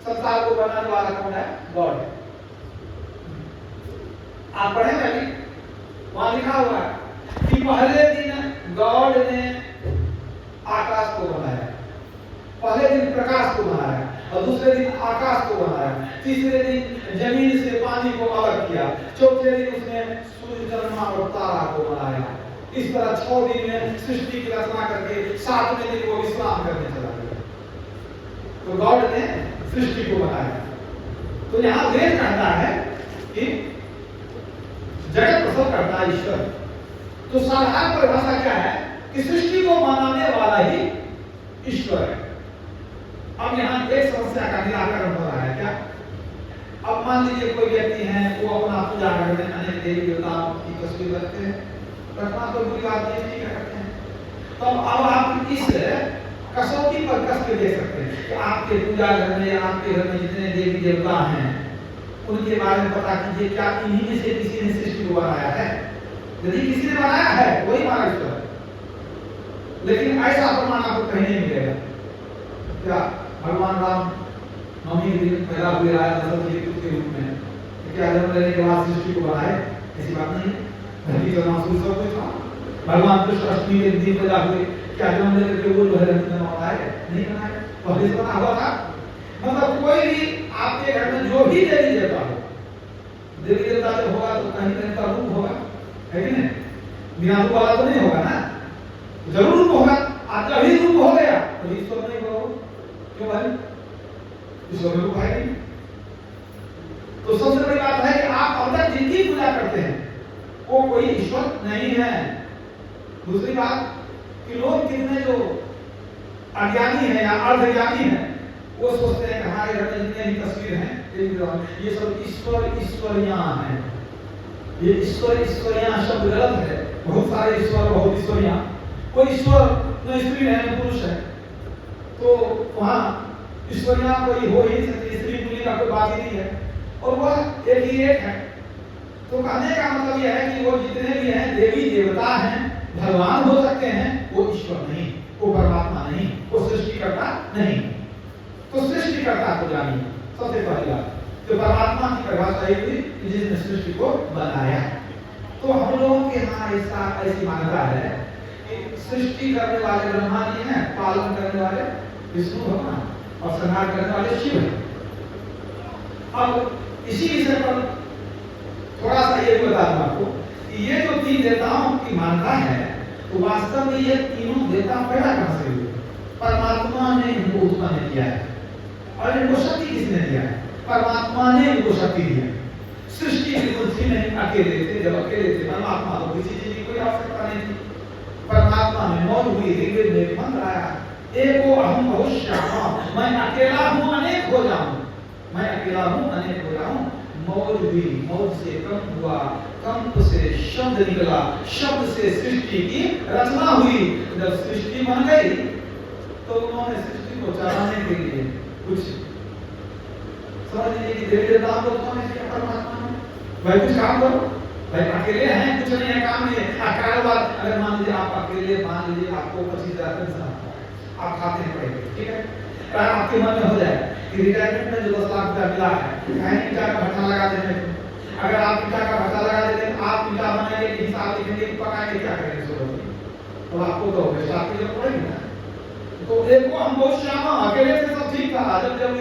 संसार को बनाने वाला कौन है, गॉड है। आप पढ़े ना, वहां लिखा हुआ है कि पहले दिन गॉड ने आकाश को बनाया, पहले दिन प्रकाश को बनाया और दूसरे दिन आकाश को बनाया, तीसरे दिन जमीन से पानी को अलग किया, चौथे दिन उसने सूर्य चंद्रमा और तारा को बनाया। इस तरह 6 दिन में सृष्टि की रचना करके 7वें दिन वो विश्राम करने चला गया। तो गॉड ने सृष्टि को बनाया। तो यहाँ वेद कहता है कि जगत प्रसव करता है ईश्वर। तो साधारण परिभाषा क्या है कि सृष्टि को बनाने वाला ही ईश्वर है। अब यहाँ एक समस्या का निराकरण हो रहा है क्या। अब मान लीजिए कोई व्यक्ति है, वो अपना पूजा करते हैं, अनेक देवी देवताओं की तस्वीर रखते हैं, रखना तो बुरी बात नहीं, ठीक है, रखते हैं। तो अब आप इस कसौटी पर कस के देख सकते हैं कि आपके पूजा घर में, आपके घर में जितने देवी देवता हैं उनके बारे में पता कीजिए, क्या इन्हीं में से किसी ने सृष्टि को बनाया है। यदि किसी ने बनाया है वही हमारा ईश्वर है, लेकिन ऐसा प्रमाण आपको कहीं नहीं मिलेगा। क्या भगवान राम नवमी के दिन पैदा हुए राजा दशरथ के पुत्र के रूप में, क्या जन्म लेने के बाद सृष्टि को बनाए, ऐसी बात नहीं है। धरती का नाम सूर्य सब कुछ था। भगवान कृष्ण अष्टमी के दिन पैदा हुए, क्या जन्म लेकर के वो जो है बनाए, नहीं बनाए, पहले से बना हुआ था। मतलब कोई भी आपके घर में जो भी देवी देवता हो, देवी देवता जब होगा तो कहीं कहीं का रूप होगा, है कि नहीं, बिना रूप वाला तो नहीं होगा ना, जरूर रूप होगा। आज कभी रूप हो गया तो ईश्वर नहीं होगा, क्यों भाई, ईश्वर रूप है नहीं। तो सबसे बड़ी बात है कि आप अब तक जिनकी पूजा करते हैं वो कोई ईश्वर नहीं है। दूसरी बात कि लोग कितने जो अज्ञानी है या अर्धज्ञानी है, वो सोचते हैं कि हमारे घर में जितने भी तस्वीर हैं ये सब ईश्वर ईश्वरियां हैं। ये ईश्वर ईश्वरियां शब्द गलत है। बहुत सारे ईश्वर, बहुत ईश्वरियां, कोई ईश्वर न स्त्री है न पुरुष है, तो वहां ईश्वरियां कोई हो ही सकती, स्त्री पुरुष का कोई बात ही नहीं है, और वह एक ही एक है। तो कहने का मतलब यह है कि वो जितने भी हैं देवी देवता हैं, भगवान हो सकते हैं, वो ईश्वर नहीं, वो परमात्मा नहीं, वो सृष्टिकर्ता नहीं। तो सृष्टिकर्ता को जानिए सबसे पहली बात। तो परमात्मा की परिभाषा ये हुई कि जिसने सृष्टि को बनाया। तो हम लोगों के यहाँ ऐसी मान्यता है कि सृष्टि करने वाले ब्रह्मा जी हैं, पालन करने वाले विष्णु भगवान और संहार करने वाले शिव हैं। अब इसी विषय पर थोड़ा सा ये भी बता दूं आपको कि ये जो 3 देवताओं की मान्यता है, तो वास्तव में ये तीनों देवता पैदा कहां से हुए? परमात्मा ने इनको उत्पन्न किया है। और इनको शक्ति किसने दिया है? परमात्मा ने इनको शक्ति दी है। सृष्टि की पृथ्वी में अकेले थे, जब अकेले थे परमात्मा को किसी चीज की कोई आवश्यकता नहीं थी। परमात्मा में मौज हुई, ऋग्वेद में मंत्र आया एको अहम बहुश्यामा, मैं अकेला हूँ अनेक हो जाऊं, मैं अकेला हूँ अनेक हो जाऊं। मौज हुई, मौज से कंप हुआ, कंप से शब्द निकला, शब्द से सृष्टि की रचना हुई। जब सृष्टि बन गई तो उन्होंने सृष्टि को चलाने के लिए कुछ समझ लीजिए कि देवी देवताओं को कौन है परमात्मा ने, भाई कुछ काम करो, भाई अकेले हैं कुछ नहीं है, काम नहीं है। कारोबार अगर मान लीजिए आप अकेले, मान लीजिए आपको 25,000 पेंशन आता है, आप खाते हैं पड़ेगा, ठीक है, अगर आपके मन में हो जाए कि रिटायरमेंट में जो 10 लाख रुपया मिला है, कहीं ईटा का भट्टा लगा देने, अगर आप ईटा का भट्टा लगा देते हैं, आप ईटा बनाएंगे, हिसाब लिखेंगे, पकाएंगे, क्या करेंगे सोचो, तो आपको तो हिसाब की जरूरत पड़ेगी ना। तो देखो हम बहुत श्यामा, अकेले से सब ठीक था, जब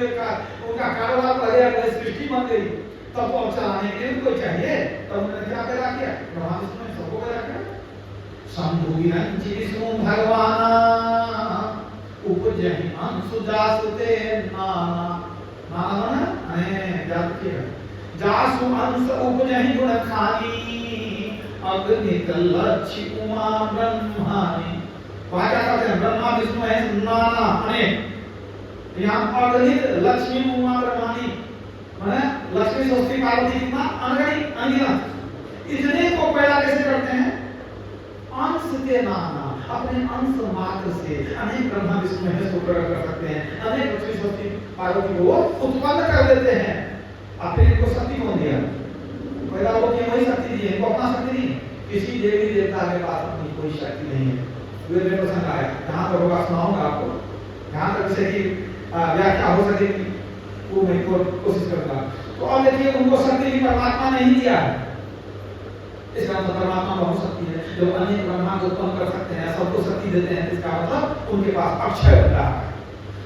उनका कारोबार बढ़ गया, सृष्टि बन गई, तब वो चलाने के लिए कोई चाहिए, तब उन्होंने क्या पैदा किया, ब्रह्मा विष्णु ने सबको पैदा किया। शंभु विरंचि विष्णु भगवाना उपजहि अंशु जासुते नाना, नाना माने याद किया, जासु अंश उपजहि गुण खानी, अग्नित लक्ष्य उमा ब्रह्मानी। वहाँ क्या कहते हैं, ब्रह्मा विष्णु है नाना अनेक, यहाँ अग्नित लक्ष्मी उमा ब्रह्मानी माने लक्ष्मी सरस्वती पार्वती कितना अनगढ़ी अनगिनत, इतने को पैदा कैसे करते हैं, अंश के नाना, अपने अंश मात्र से अनेक ब्रह्मा विष्णु महेश को प्रकट कर सकते हैं, अनेक लक्ष्मी सरस्वती पार्वती को उत्पन्न कर देते हैं। आप फिर इनको शक्ति कौन दिया, पैदा होकर वही शक्ति दी है, इनको अपना शक्ति नहीं, किसी देवी देवता के पास अपनी कोई शक्ति नहीं है। वेद में प्रसंग आया, जहाँ पर होगा सुनाऊंगा आपको, जहाँ तक जैसे कि व्याख्या हो सकेगी वो मैं कोशिश करूंगा। तो अब देखिए उनको शक्ति भी परमात्मा ने ही दिया है, इसका मतलब परमात्मा बहुत शक्ति है, जो अनेक ब्रह्मा को उत्पन्न कर सकते हैं, सबको शक्ति देते हैं, इसका मतलब उनके पास अक्षय होता है।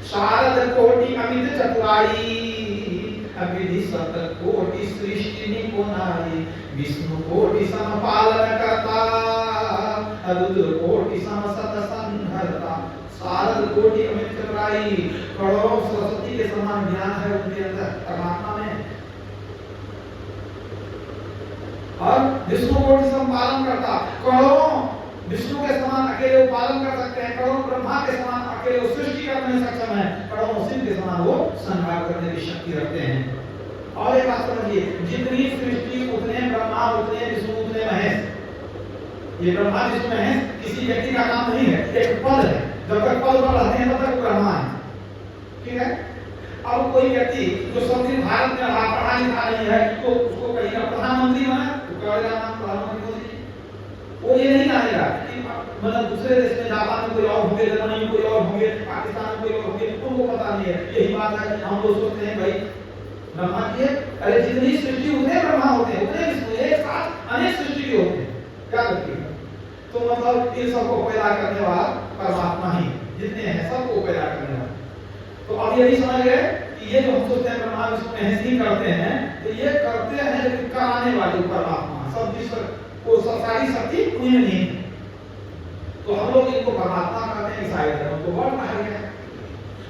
शारद कोटि अमित चतुराई, अविधि सत कोटि सृष्टि निपुणाई, विष्णु कोटि सम पालन करता, रुद्र कोटि सम सत संहरता। शारद कोटि अमित चतुराई, करोड़ों सरस्वती के समान ज्ञान है उनके अंदर, परमात्मा में। और विष्णु कोटि सम पालन करता, करोड़ों विष्णु के समान अकेले वो पालन कर सकते हैं, करोड़ों ब्रह्मा के समान अकेले वो सृष्टि करने में सक्षम है, करोड़ों शिव के समान वो संहार करने की शक्ति रखते हैं। और एक बात समझिए, जितनी सृष्टि उतने ब्रह्मा उतने विष्णु उतने महेश। ये ब्रह्मा विष्णु महेश किसी व्यक्ति का काम नहीं है, एक पद है, जब तक पद पर रहते हैं तब तक ब्रह्मा है, ठीक है। अब कोई व्यक्ति जो सब दिन भारत में रहा, पढ़ा लिखा नहीं है, तो उसको कहेगा प्रधानमंत्री बना, तो कहेगा नाम प्रधानमंत्री मोदी, वो ये नहीं कहेगा कि मतलब दूसरे देश में जापान में कोई और होंगे, जर्मनी में कोई और होंगे, पाकिस्तान में कोई और होंगे, उनको पता नहीं है। यही बात है, हम लोग सोचते हैं भाई ब्रह्मा की है, अरे जितनी सृष्टि उतने ब्रह्मा होते हैं, उतने विष्णु, एक साथ अनेक सृष्टि के होते हैं, क्या करती है। तो मतलब इन सबको पैदा करने वाला परमात्मा ही, जितने हैं सबको पैदा करने वाला। तो अब ये भी समझ गए कि ये जो हम सोचते हैं ब्रह्मा विष्णु महेश ही करते हैं, तो ये करते हैं लेकिन कराने वाले परमात्मा, सब वो सारी शक्ति उन्हीं में नहीं है। तो हम लोग इनको परमात्मा कहते हैं, ईसाई धर्म को वर्ड कहा गया है।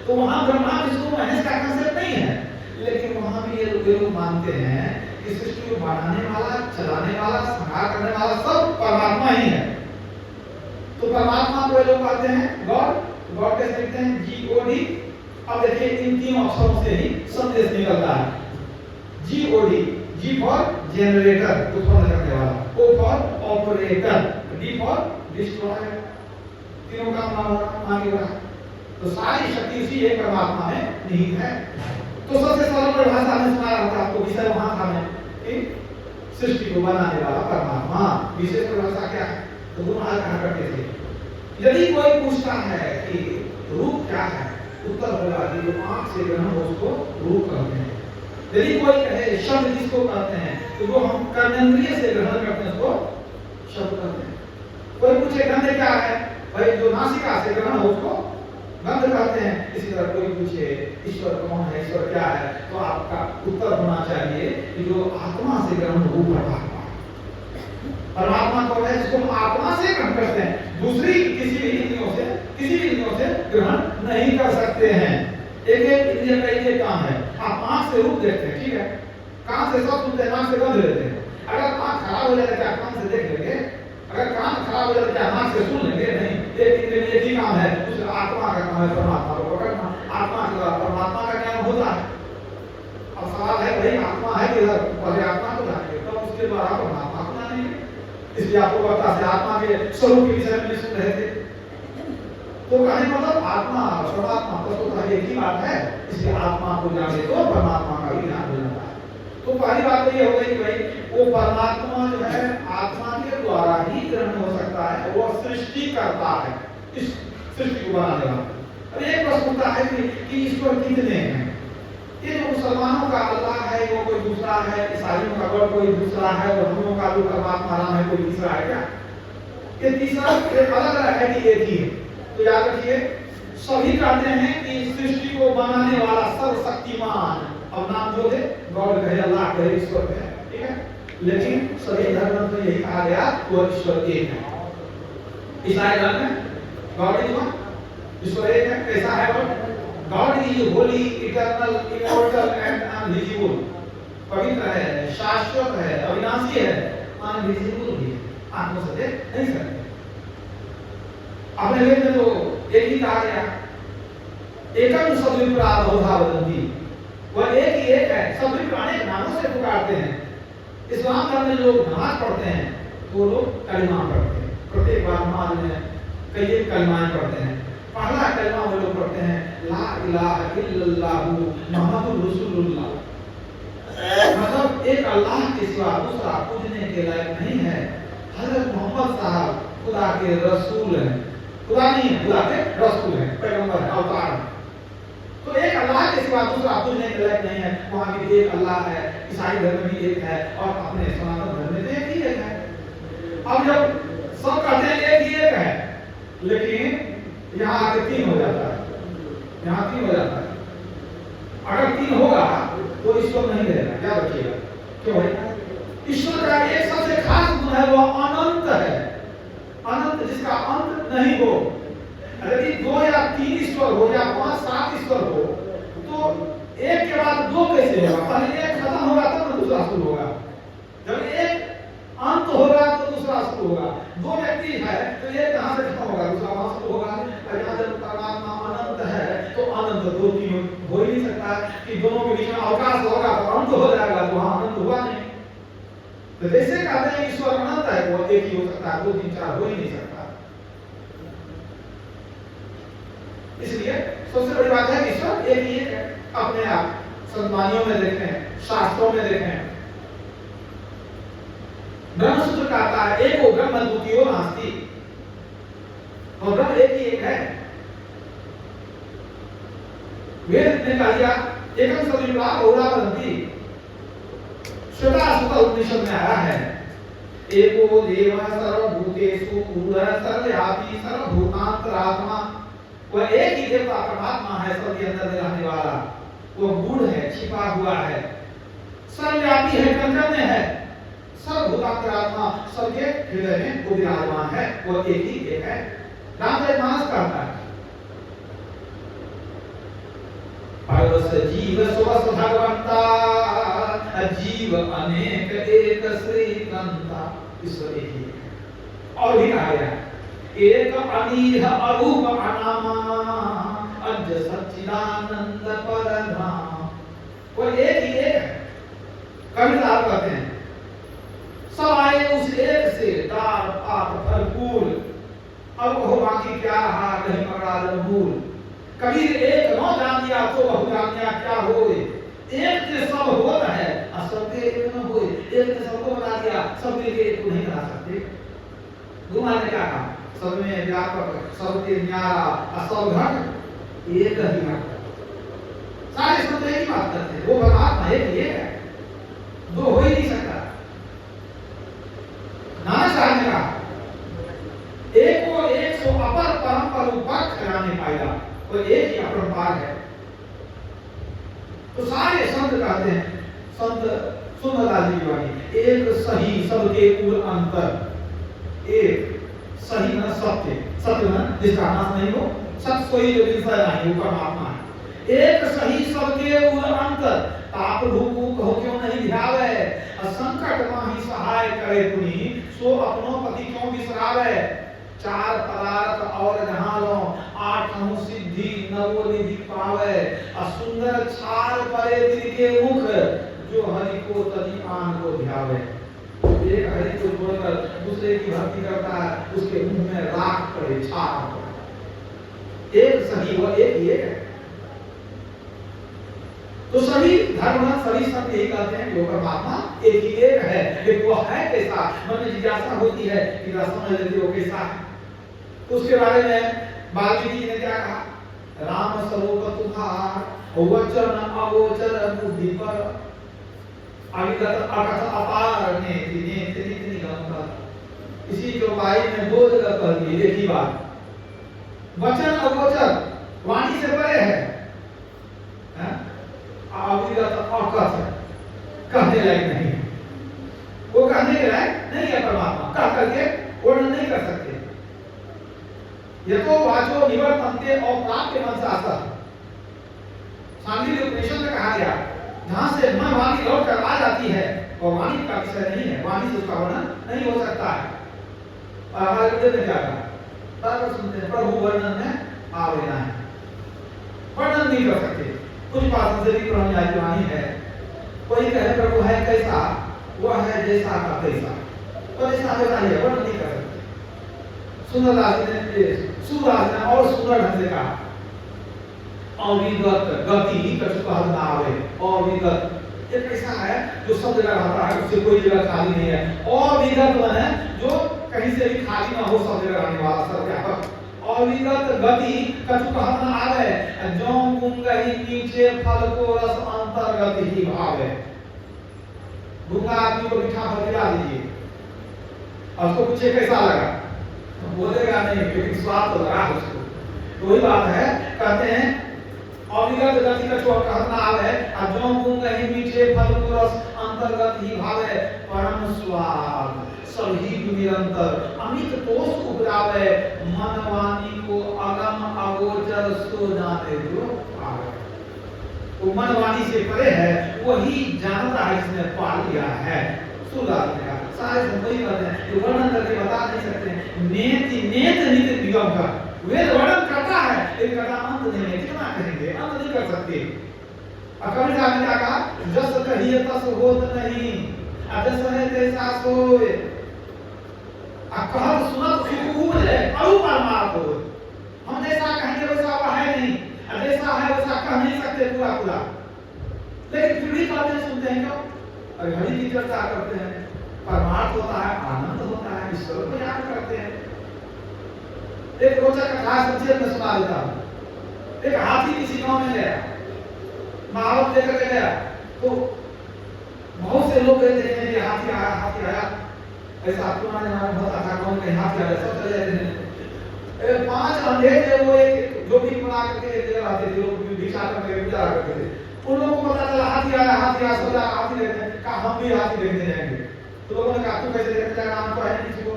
तो वहां ब्रह्मा विष्णु महेश का कंसेप्ट नहीं है, लेकिन वहां भी ये लोग मानते हैं कि सृष्टि को बढ़ाने वाला, चलाने वाला, संहार करने वाला सब परमात्मा ही है। तो परमात्मा को लोग कहते हैं गॉड, गॉड कैसे लिखते हैं, G-O-D। अब देखिए इन तीनों अक्षरों से ही संदेश निकलता है। G-O-D, G फॉर जनरेटर, उत्पन्न करने वाला, O for operator, D for destroyer, तीनों का नाम आगे बढ़ा। तो सारी शक्ति उसी एक परमात्मा में निहित है। तो सबसे सरल परिभाषा में सुनाया होगा आपको, विषय वहां था में कि सृष्टि को बनाने वाला परमात्मा। विशेष परिभाषा क्या है, तो दोनों हाल कहा करते थे। यदि कोई पूछता है कि रूप क्या है, उत्तर होगा कि जो आंख से ग्रहण हो उसको रूप कहते हैं। यदि कोई कहे शब्द किसको कहते हैं, तो जो हम कर्मेंद्रिय से ग्रहण करते हैं उसको शब्द कहते हैं। कोई पूछे गंध क्या है, भाई जो नासिका से ग्रहण हो उसको गंध कहते हैं। इसी तरह कोई पूछे ईश्वर कौन है, ईश्वर क्या है, तो आपका उत्तर होना चाहिए कि जो आत्मा से ग्रहण हो परमात्मा। परमात्मा कौन है, जिसको हम आत्मा से ग्रहण करते हैं, दूसरी किसी भी इंद्रियों से ग्रहण नहीं कर सकते हैं। एक एक इंद्रिय का एक काम है। आप आंख से रूप देखते हैं, ठीक है, कान से सब सुनते हैं, नाक से गंध लेते हैं। अगर आंख खराब हो जाए क्या कान से देख लेंगे, अगर कान खराब हो जाए क्या नाक से सुन लेंगे, नहीं। एक इंद्रिय में एक ही काम है, दूसरा आत्मा का काम है परमात्मा को पकड़ना, आत्मा के द्वारा परमात्मा का ज्ञान होता है। अब सवाल है भाई आत्मा है किधर, पहले आत्मा को जानेंगे तब उसके द्वारा परमात्मा को जानेंगे। इसलिए आपको पता है आत्मा के स्वरूप के विषय में सुन रहे थे, तो कहने मतलब आत्मा परमात्मा तो एक ही बात है, इसलिए आत्मा को जाने तो परमात्मा का भी ज्ञान हो जाता है। तो पहली बात तो ये हो गई कि भाई वो परमात्मा जो है आत्मा के द्वारा ही ग्रहण हो सकता है, वो सृष्टि करता है, इस सृष्टि को बनाने वाला। अब एक प्रश्न उठता है कि ईश्वर कितने हैं? ये जो मुसलमानों का अल्लाह है वो कोई दूसरा है, ईसाइयों का गॉड कोई दूसरा है, और हम लोगों का जो परमात्मा नाम है कोई तीसरा है क्या? ये तीसरा अलग अलग है कि एक ही है? तो याद रखिए सभी कहते हैं कि सृष्टि को बनाने वाला सर्वशक्तिमान, अब नाम जो है गॉड कहे, अल्लाह कहे, ईश्वर कहे, ठीक है, लेकिन सभी धर्म में यही कहा गया वो ईश्वर एक है। ईसाई धर्म में गॉड इज वन, ईश्वर एक है। कैसा है वो? God is Holi, eternal, immortal and invisible, पवित्र है, शाश्वत है, अविनाशी है, अनविजिबल भी, आंखों से देख नहीं सकते। अपने वेद में तो एक ही कहा गया, एकम सद्विप्राद बहुधा वदन्ति, वह एक ही एक है, सब अनेक नामों से पुकारते हैं। इस्लाम धर्म में लोग नमाज पढ़ते हैं तो लोग कलिमा पढ़ते हैं, प्रत्येक बार नमाज में कई कलिमाएं पढ़ते हैं। पहला कलिमा वो लोग पढ़ते हैं ला इलाहा इल्लल्लाहु मुहम्मदुर रसूलुल्लाह, मतलब एक अल्लाह के सिवा दूसरा पूजने के लायक नहीं है, हजरत मोहम्मद साहब खुदा के रसूल हैं, खुदा नहीं है, खुदा के रसूल हैं, पैगंबर है, अवतार है। तो एक अल्लाह के सिवा दूसरा पूजने के लायक नहीं है। वहां भी एक अल्लाह है, ईसाई धर्म में भी एक है, और अपने सनातन धर्म में एक ही एक है। अब जब सब कहते हैं एक ही एक है, लेकिन यहाँ आके तीन हो जाता है, यहाँ तीन हो जाता है। अगर तीन होगा तो ईश्वर नहीं रहेगा, याद रखिएगा। क्यों भाई? ईश्वर का एक सबसे खास गुण है वो अनंत है, अनंत जिसका अंत नहीं हो। यदि दो या तीन ईश्वर हो या 5-7 ईश्वर हो तो एक के बाद दो कैसे होगा? पहले एक खत्म होगा तब तो दूसरा शुरू होगा, जब एक अंत होगा तो दूसरा शुरू होगा। दो व्यक्ति है तो एक कहां से खत्म होगा, दूसरा वहां शुरू होगा। और जब परमात्मा अनंत है तो अनंत दो तीन हो ही नहीं सकता कि दोनों के बीच में अवकाश होगा तो अंत हो जाएगा, तो वहां अनंत हुआ नहीं। तो जैसे कहते हैं ईश्वर अनंत है, वो एक ही हो सकता है, 2 3 4 हो ही नहीं सकता। इसलिए सबसे बड़ी बात है ईश्वर एक ही है अपने आप। संतवानियों में देखें, शास्त्रों में देखें, ब्रह्मसूत्र कहता है एको ब्रह्म द्वितीयो नास्ति, और ब्रह्म एक ही एक है। वेद ने कहा दिया एकम सद्विप्राद बहुधा वदन्ति, श्वेताश्वत उपनिषद में आया है एको देव सर्वभूतेषु ऊर्ध्वः सर्वव्यापी सर्वभूतान्तरात्मा, वह एक ही देवता परमात्मा है, सबके अंदर रहने वाला। वो गूढ़ है, छिपा हुआ है, सर्वव्यापी है, कण में है, सर्वभूतान्तरात्मा, सबके हृदय में वो विराजमान है, वो एक ही एक है। रामचरितमानस कहता है परवश जीव स्वस भगवंता, जीव अनेक एक श्रीकंता, ईश्वर एक ही है। और भी कहा गया एक अनीह अरूप अनामा, अज सच्चिदानंद परधाम, वो एक ही एक है। कवि साहब कहते हैं सब आए उस एक से, दार पात भरपूर, अब कहो बाकी क्या रहा, कहीं पकड़ा जमूल। कबीर एक न जान दिया तो बहु जानिया क्या होए, एक से सब होता है और सबके एक न होए, एक ने सबको बना दिया, सबके लिए एक को नहीं बना सकते। गुरु ने क्या कहा, सब में व्यापक, सबके न्यारा और सब घट एक ही घट। सारे संत एक ही बात करते हैं, वो परमात्मा एक ही है, दो हो ही नहीं सकता। नानक साहब ने कहा एको एक सो अपर परम पर ऊपर खराने पाएगा, वो एक ही अपरंपार है। तो सारे संत कहते हैं, संत सुंदरदास जी की वाणी, एक सही सबके कुल अंतर, एक सही न सत्य, सत्य न जिसका नाश नहीं हो, सत्य कोई जो विषय नहीं, वो परमात्मा है। एक सही सबके कुल अंतर, ताप भूकु कहो क्यों नहीं ध्यावे, संकट माही सहाय करे पुनि, सो अपनो पति क्यों बिसरावे। चार पदार्थ और जहां लो, आठों सिद्धि सिद्धि नवोनिधि पावे, और सुंदर छाल परे तिनके मुख, जो हरि को तनि आन को ध्यावे। एक हरि को छोड़कर दूसरे की भक्ति करता है, उसके मुंह में राख पड़े, छाल पड़े। एक सही वो एक ही है। तो सभी धर्म सभी संत यही कहते हैं कि वो परमात्मा एक ही एक है, लेकिन वो है कैसा, मन में जिज्ञासा होती है कि समझ लेते वो कैसा है। उसके बारे में वाल्मीकि जी ने क्या कहा, राम स्वरूप तुम्हार वचन अगोचर बुद्धि पर, अविगत अकथ अपार नेति नेति निति निगम। इसी चौपाई में दो जगह कह दी एक ही बात, वचन अगोचर वाणी से परे है, अविगत अकथ कहने लायक नहीं है, वो कहने के लायक नहीं है परमात्मा, कह करके वर्णन नहीं कर सकते। यतो वाचो निवर्तन्ते अप्राप्य मनसा, सांडिल्य उपनिषद में कहा गया, जहां से मन वाणी लौट कर आ जाती है और वाणी का विषय नहीं है, वाणी से उसका वर्णन नहीं हो सकता है। और हमारे हृदय में क्या कहा, तर्क सुनते हैं प्रभु वर्णन में आवेना है, वर्णन नहीं कर सकते। कुछ बात से भी प्रभु की वाणी है, कोई कहे प्रभु है कैसा, वह है जैसा का कैसा, और ऐसा वैसा है, वर्णन नहीं कर सकते। सुंदरदास ने सूरदास ने और सुंदर ढंग से कहा, अविगत गति कछु कहत ना आवे, अविगत ये कैसा है जो सब जगह रहता है, उससे कोई जगह खाली नहीं है। अविगत माने जो कहीं से भी खाली ना हो, सब जगह रहने वाला, सर्वव्यापक। अविगत गति कछु कहत ना आवे, जो गुंगही नीचे फल को रस अंतर्गत ही भावे। गुंगा आदमी को मीठा फल खिला दीजिए, और उसको पूछे कैसा लगा, बोलेगा नहीं, लेकिन स्वाद तो लगा उसको। तो वही बात है, कहते हैं अविगत गति कछु कहत ना आवे, जो गुंगही मीठे फल को रस अंतर्गत ही भावे। परम स्वाद सभी निरंतर अमित तोष उपजावे, मन वाणी को अगम अगोचर सो जाने जो पावे। वो मन वाणी से परे है, वही जानता है जिसने पा लिया है। सूरदास ने कहा, सारे संतों कहते हैं, ये वर्णन करके बता नहीं सकते। नेति नेत नित निगम का वेद वर्णन करता है, लेकिन कहता अंत नहीं है, कितना कहेंगे, अंत नहीं कर सकते। कबीर साहब ने क्या कहा, जस कहिए तस होत नहीं, जस है तैसा सोए, कहत सुनत खूब है, अरु परमार्थ हो। हम जैसा कहेंगे वैसा वह है नहीं, जैसा है वैसा कह नहीं सकते पूरा पूरा, लेकिन फिर भी कहते हैं, सुनते हैं क्यों, अरे हरि की चर्चा करते हैं, परमार्थ होता है, आनंद होता है, ईश्वर को याद करते हैं। एक रोचक कथा संक्षेप में सुना देता हूं। एक हाथी किसी गांव में गया, महावत लेकर के गया, तो बहुत से लोग कहते हैं कि हाथी आया, हाथी आया। ऐसा पुराने जमाने में होता था, गांव में हाथी आया, सब चले जाते थे। 5 अंधे थे, वो एक जो भी बना करके दे रहते थे, लोग भिक्षा करके गुजारा करते थे। उन लोगों को पता चला हाथी आया, हाथी आया, सोचा हाथी देखते हैं, कहा हम भी हाथी देखने जाएंगे। तो लोगों ने कहा तू कैसे देखने जाएगा, हमको है नहीं किसी को।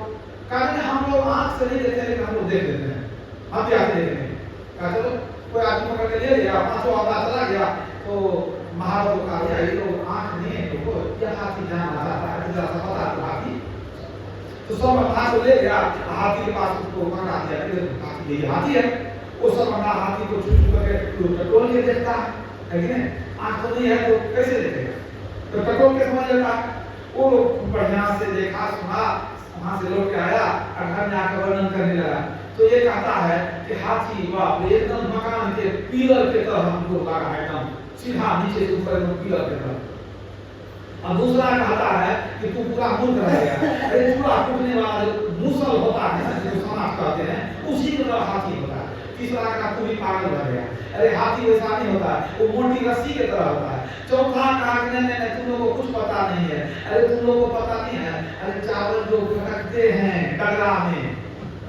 कहा नहीं, हम लोग आंख से नहीं देखते, लेकिन हम लोग देख लेते हैं, हाथी आते देखते हैं। कहा चलो, कोई आदमी पकड़ के ले लिया, 5 आदमी चला गया, तो महाराज को कहा ये लोग आंख नहीं है, तो ये हाथी जाना चाहता है, जरा सा पता तो हाथी। तो सब हाथ को ले गया, हाथी के पास उसको पकड़ा दिया, हाथी ये हाथी है। वो सब बंदा हाथी को छू छू करके टटोल के देखता है कि नहीं, आंख तो नहीं है तो कैसे देखेगा, तो टटोल के समझ लेता है। वो बढ़िया से देखा, सुना, वहां से लौट के आया, घर में आकर वर्णन करने लगा। तो ये कहता है कि हाथी बाप रे, एकदम मकान के पिलर के तरह हमको लगा है, एकदम सीधा नीचे से ऊपर एकदम पिलर के तरह। और दूसरा कहता है कि तू पूरा मूर्ख रह गया, अरे पूरा टूटने वाला जो मूसल होता है, जिसको समाप्त कहते हैं, उसी की तरह हाथी होता है। तीसरा कहा तू भी पागल रह गया, अरे हाथी वैसा नहीं होता है, वो मोटी रस्सी के तरह होता है। चौथा कहा कि नहीं तुम लोगों को कुछ पता नहीं है, अरे तुम लोगों को पता नहीं है, अरे चावल जो फटकते हैं डगरा में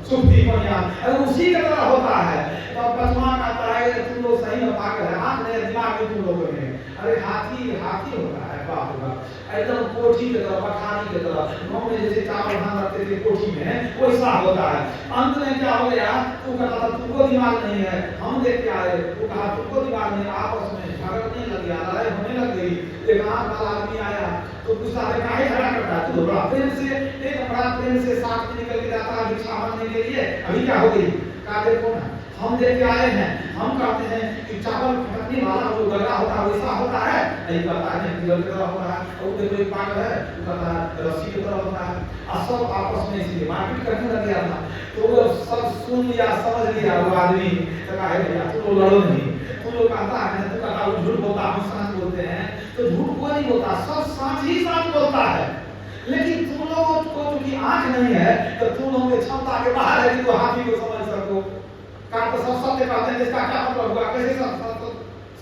सुखती पनिया, अरे उसी की तरह होता है। तो पचमा कहता है कि तुम लोग सही में पागल है, आंख नहीं दिमाग में तुम लोगों में, अरे हाथी हाथी होता है, बाप रे बाप, एकदम कोठी की तरह, पठानी की तरह, गाँव में जैसे चावल धान रखते थे कोठी में, वैसा होता है। अंत में क्या हो गया, तू कहता था तुमको दिमाग नहीं है, हम देख के आए, वो कहा तुमको दिमाग नहीं, आपस में झगड़ने लग गया, लड़ाई होने लग गई। एक आंख वाला आदमी आया तो गुस्सा में काहे झगड़ा करता है, तू बड़ा प्रेम से, एक बड़ा प्रेम से साथ में निकल के जाता है भिक्षा मांगने के लिए, अभी क्या हो गई, कहा देखो ना हम देख के आए हैं, हम कहते हैं कि चावल फटकने वाला जो गगरा होता है वैसा होता है, यही कहता है कि गगरा होता है, और देखो एक पागल है वो कहता है रस्सी की तरह होता है। और सब आपस में इसलिए मारपीट करने लग गया था। तो वो सब सुन लिया, समझ लिया वो आदमी, तो कहा भैया तुम लोग लड़ो नहीं, तुम लोग कहता है तो कहता वो झूठ बोलता, हम सच बोलते हैं, तो झूठ कोई नहीं बोलता, सब सच ही सच बोलता है। लेकिन तुम लोगों को क्योंकि आंख नहीं है तो तुम लोगों की क्षमता के बाहर है कि तो हाथी को समझ सको। का तो सब सत्य कहते हैं, जिसका क्या मतलब हुआ, कैसे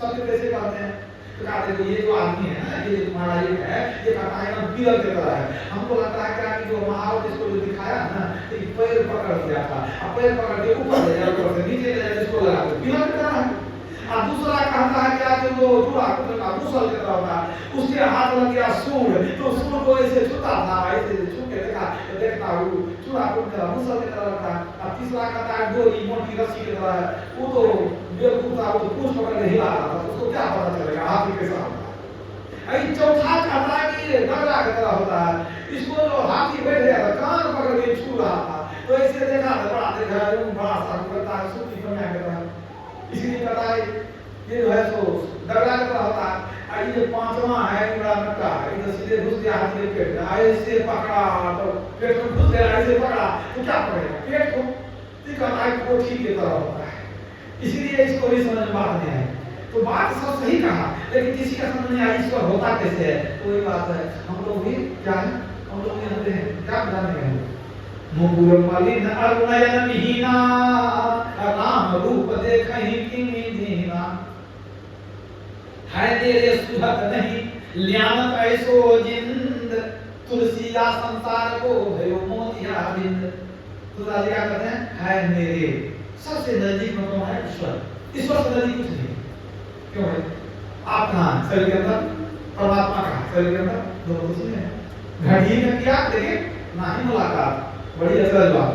सत्य कैसे कहते हैं? तो कहते हैं ये जो आदमी है ना, ये तुम्हारा ये है, ये कहता है ना बिरल की तरह है। हमको लगता है क्या कि जो महावत इसको जो दिखाया ना, तो पैर पकड़ दिया था, अब पैर पकड़ के ऊपर ले जाओ, ऊपर से नीचे ले जाओ, इसको लगा दो, बिरल की तरह है। और दूसरा कहता है क्या कि वो चूड़ा का मुसल की तरह होता, उसके हाथ लग गया सूंड, तो सूंड को ऐसे छूता था, ऐसे छू के देखा तो देखता वो चूड़ा को मुसल की तरह लगता। और तीसरा कहता है डोरी मोटी रस्सी की तरह है, वो तो बेवकूफ था, वो तो पूंछ पकड़ के हिला रहा था, उसको क्या पता चलेगा हाथी कैसा होता है। चौथा कहता है कि गगरा की तरह होता है, इसको जो हाथी बैठ गया था कान पकड़ के छू रहा था, तो ऐसे देखा था बड़ा देखा बड़ा सा करता है सूती बना के तरह, इसलिए कहता है ये जो है सो गगरा की तरह होता है। ये जो पांचवा है बड़ा नक्का है, इधर सीधे घुस गया हाथी के पेट में, ऐसे पकड़ा तो पेट में घुस गया, ऐसे पकड़ा तो क्या पड़ेगा पेट को, तो कहता है कोठी की तरह होता है। इसीलिए इसको भी समझ में बात नहीं आई। तो बात सब सही कहा, लेकिन किसी का समझ नहीं आई ईश्वर होता कैसे है। तो वही बात है, हम लोग भी क्या है, हम लोग जानते हैं क्या जाने हैं, मुकुर मलिन अरुणयन विहीना, राम रूप देखहि किमि दीना, है तेरे सुधत नहीं ल्यामत ऐसो जिंद, तुलसिया संसार को भयो मोतिया बिंद। तुलसी क्या कहते हैं, है मेरे सबसे नजदीक में कौन है, ईश्वर। ईश्वर से नजदीक कुछ नहीं, क्यों है? आप कहाँ शरीर के अंदर, परमात्मा कहाँ शरीर के अंदर, दोनों कुछ नहीं है। घड़ी में किया लेकिन ना ही मुलाकात, बड़ी अचरज बात।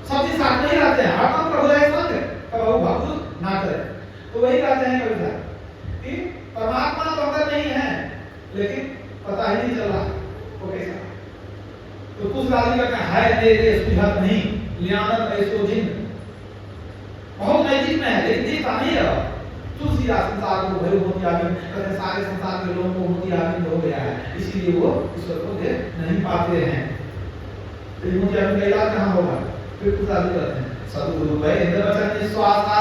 सब चीज साथ नहीं रहते हैं, हर प्रभु है संग कबहू भक्त ना करे। तो वही कहते हैं कविता कि परमात्मा तो अंदर नहीं है, लेकिन पता ही नहीं चल रहा वो कैसा। तो कुछ गाली का है तेरे सुधत नहीं ल्यामत ऐसो जिंद, बहुत नजदीक में है लेकिन दिखता नहीं है। तुलसिया संसार को भयो मोतियाबिंद, कहते सारे संसार के लोगों को मोतियाबिंद हो गया है, इसीलिए वो ईश्वर को देख नहीं पाते हैं। तो मोतियाबिंद का इलाज कहाँ होगा? फिर कुछ आदमी कहते हैं सदगुरु वैद्य वचन विश्वासा,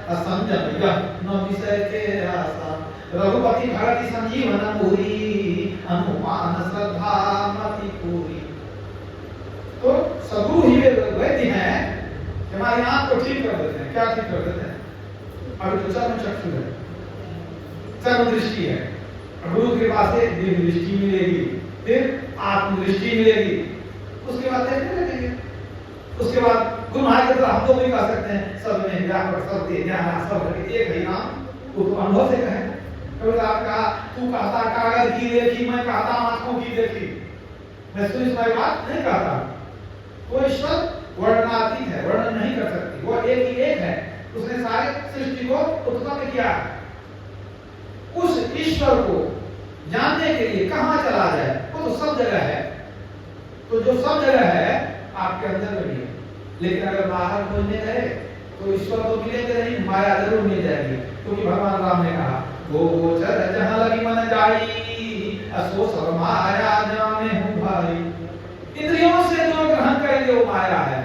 असंजम यह न विषय के आशा, रघुपति भरति संजीवन पूरी, अनुमान श्रद्धा मति पूरी। तो सदगुरु ही वैद्य हैं, हमारी आंख को ठीक कर देते हैं। क्या ठीक कर देते हैं? अभी तो चर्म चक्षु है, चर्म दृष्टि है, गुरु के पास से दिव्य दृष्टि मिलेगी, फिर आत्म दृष्टि मिलेगी, उसके बाद देखने लगेंगे। उसके बाद गुरु महाराज की तरह हम तो नहीं कह सकते हैं सब में व्यापक सब दे ज्ञान सब करके एक ही नाम, वो तो अनुभव से कहे। कभी आप कहा तू कहता कागज की देखी, मैं कहता आंखों की देखी, मैं सुनी सुनाई बात नहीं कहता। वो ईश्वर वर्णनातीत है, वर्णन नहीं कर सकती, वो एक ही एक है, उसने सारे सृष्टि को उत्पन्न किया। उस ईश्वर को जानने के लिए कहां चला जाए, वो तो सब जगह है। तो जो सब जगह है आपके अंदर में भी है, लेकिन अगर बाहर खोजने गए तो ईश्वर तो मिलेंगे नहीं, माया जरूर मिल जाएगी। क्योंकि भगवान राम ने कहा गोचर जहां लगी मन जाई, असो सब माया जाने हूं भाई। इंद्रियों से जो ग्रहण करेंगे वो माया है,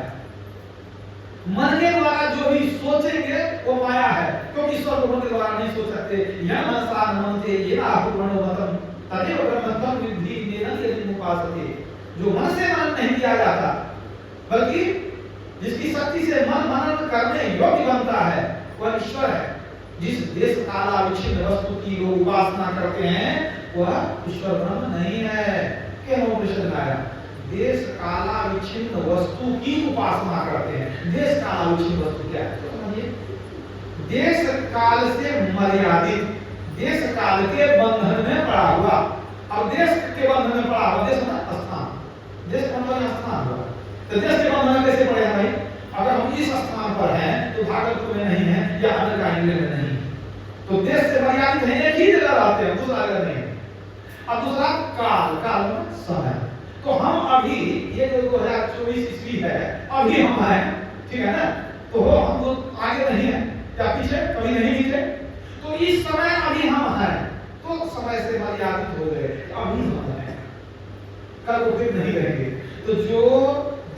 मन के द्वारा जो भी सोचेंगे वो माया है, क्योंकि ईश्वर को मन के द्वारा नहीं सोच सकते। यह मनसा मनते ये आहु मनोमतम तदेव ब्रह्मत्वं विद्धि नेन यदि उपासते। जो मन से मनन नहीं किया जाता, बल्कि जिसकी शक्ति से मन मनन करने योग्य बनता है वह ईश्वर है। जिस देश काला विच्छिन्न वस्तु की लोग उपासना करते हैं वह ईश्वर ब्रह्म नहीं है। क्यों प्रश्न आया? देश काला विच्छिन्न वस्तु की उपासना करते हैं। देश काला विच्छिन्न वस्तु क्या है? तो समझिए, देश काल से मर्यादित, देश काल के बंधन में पड़ा हुआ। अब देश के बंधन में पड़ा हुआ, देश मतलब स्थान, देश मतलब स्थान हुआ। तो देश के बंधन में कैसे पड़े भाई? अगर हम इस स्थान पर हैं तो भागलपुर में नहीं है या अन्य काइंडे में नहीं, तो देश से मर्यादित है, एक ही जगह रहते हैं, दूसरा जगह नहीं। अब दूसरा काल, काल में समय। तो हम अभी ये जो 2024 ईस्वी है, अभी हम हैं, ठीक है ना? तो हो हम तो आगे नहीं है या पीछे, कभी नहीं पीछे। तो इस समय अभी हम हैं, तो समय से मर्यादित हो गए, अभी हम हैं, कल वो फिर नहीं रहेंगे। तो जो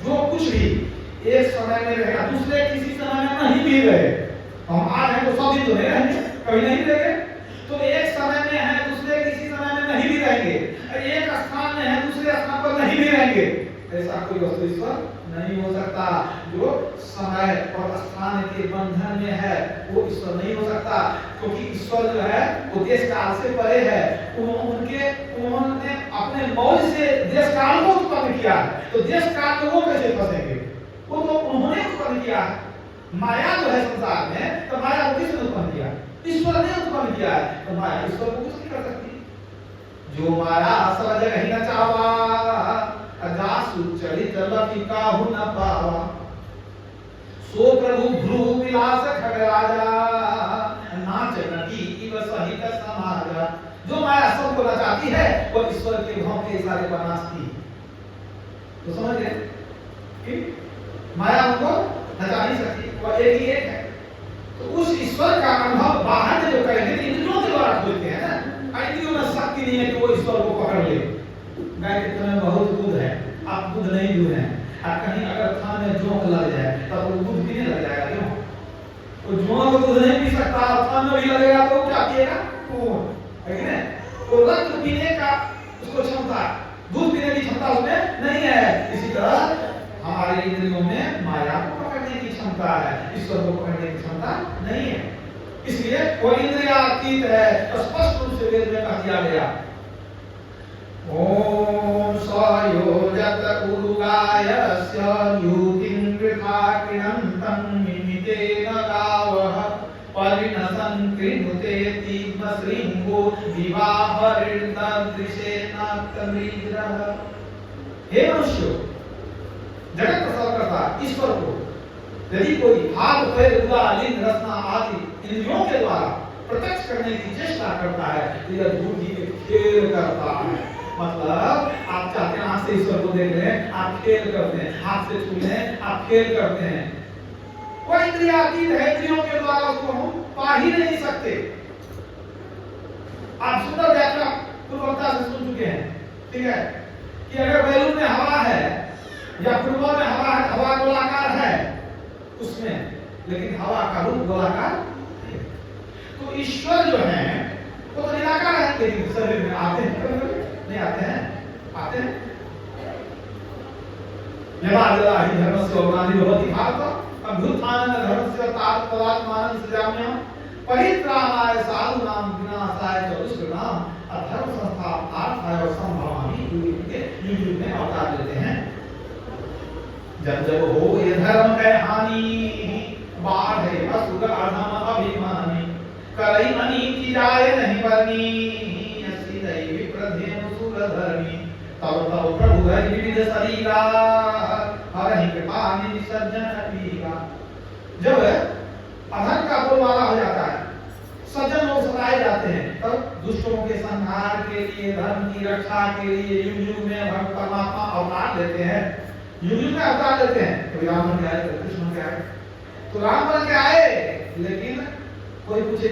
कुछ भी एक समय में रहेगा, दूसरे किसी समय में नहीं भी रहे। हम आज हैं तो सब दिन तो नहीं रहेंगे, कभी नहीं रहेंगे। तो एक समय में है, दूसरे किसी समय में नहीं भी रहेंगे, एक स्थान में है, दूसरे स्थान पर नहीं भी रहेंगे। ऐसा कोई वस्तु ईश्वर नहीं हो सकता। जो समय और स्थान के बंधन में है वो ईश्वर नहीं हो सकता, क्योंकि ईश्वर जो है वो देश काल से परे है। उन्होंने अपने मौज से देश काल को उत्पन्न किया है, तो देश काल में वो कैसे फंसेंगे? वो तो उन्होंने उत्पन्न किया है। माया जो है संसार में, तो माया को किसने उत्पन्न किया? ईश्वर ने उत्पन्न किया है। तो माया ईश्वर को कुछ नहीं कर सकती। जो माया सब जगह ही न चावा, अजासु चरित लपिका हु न पावा, सो प्रभु भ्रू विलास खगराजा, नाच नटी इव सहित समाजा। जो माया सबको नचाती है वो ईश्वर के भाव के इशारे पर नाचती। तो समझ गए? माया उनको नचा नहीं सकती, वो एक ही एक है। तो उस ईश्वर का अनुभव बाहर में जो करेंगे इंद्रियों के द्वारा खोलते हैं ना, इंद्रियों में शक्ति नहीं है कि वो ईश्वर को पकड़ ले। गाय के तुम्हें बहुत दूध है, आप दूध नहीं दूध है, आप कहीं अगर खान में जोंक लग जाए तब वो दूध पीने लग जाएगा। क्यों? वो जोंक को दूध नहीं पी सकता, खान में भी लगेगा तो क्या पिएगा? है कि नहीं? वो रक्त पीने का उसको क्षमता, दूध पीने की क्षमता उसमें नहीं है। इसी तरह हमारे इंद्रियों में माया को पकड़ने की क्षमता है, ईश्वर को पकड़ने की क्षमता नहीं है। इसलिए वो इंद्रियातीत है, स्पष्ट रूप से वेद में कह दिया गया। ओम सयोजत उरुगायस्य युतिं वृथा कृणन्तं मिमितेन गावः, परिणतं कृणुते तीव्रशृङ्गो विवाहरिदृशेन तमृद्रः। हे मनुष्यों, जगत प्रसव करता ईश्वर को यदि कोई हाथ पैर उदा लिंग रचना आदि इंद्रियों के द्वारा प्रत्यक्ष करने की चेष्टा करता है, तो यह बुद्धि में खेल करता है। मतलब आप चाहते हैं आंख से ईश्वर को देख लें, आप खेल करते हैं, हाथ से छू लें, आप खेल करते हैं। वो इंद्रियातीत है, इंद्रियों के द्वारा उसको हम पा ही नहीं सकते। आप सुंदर व्याख्या पूर्वता से सुन चुके हैं, ठीक है, कि अगर बैलून में हवा है या फुटबॉल में हवा है, हवा गोलाकार है उसमें, लेकिन हवा का रूप गोलाकार है। तो ईश्वर जो है वो तो निराकार है, लेकिन शरीर में आते हैं नहीं आते हैं? आते हैं। यवाजलाहि धर्मस्य औरानि भवति भारत अभ्युत्थानं धर्मस्य तात पदात्मानं सृजाम्यहम् परित्राणाय साधूनां विनाशाय च दुष्कृताम् अधर्म संस्थापनार्थाय व संभवामि। युग में अवतार लेते हैं। जब जब हो ये धर्म के हानि, बाढ़े असुर अधम अभिमानी, करई अनीति जाय नहीं बरनी, यसी दैवी प्रधेनु सुरधरणी, तब तब प्रभु है विविध शरीरा, हरहि कृपा निसज्जन पीरा। जब अधर्म का बोलबाला हो जाता है, सज्जन लोग सताए जाते हैं, तब दुष्टों के संहार के लिए, धर्म की रक्षा के लिए युग युग में भगवान परमात्मा अवतार लेते हैं। युग युग में अवतार लेते हैं। कभी राम बन के आए, कभी कृष्ण बन के आए। तो राम बन के आए, लेकिन कोई पूछे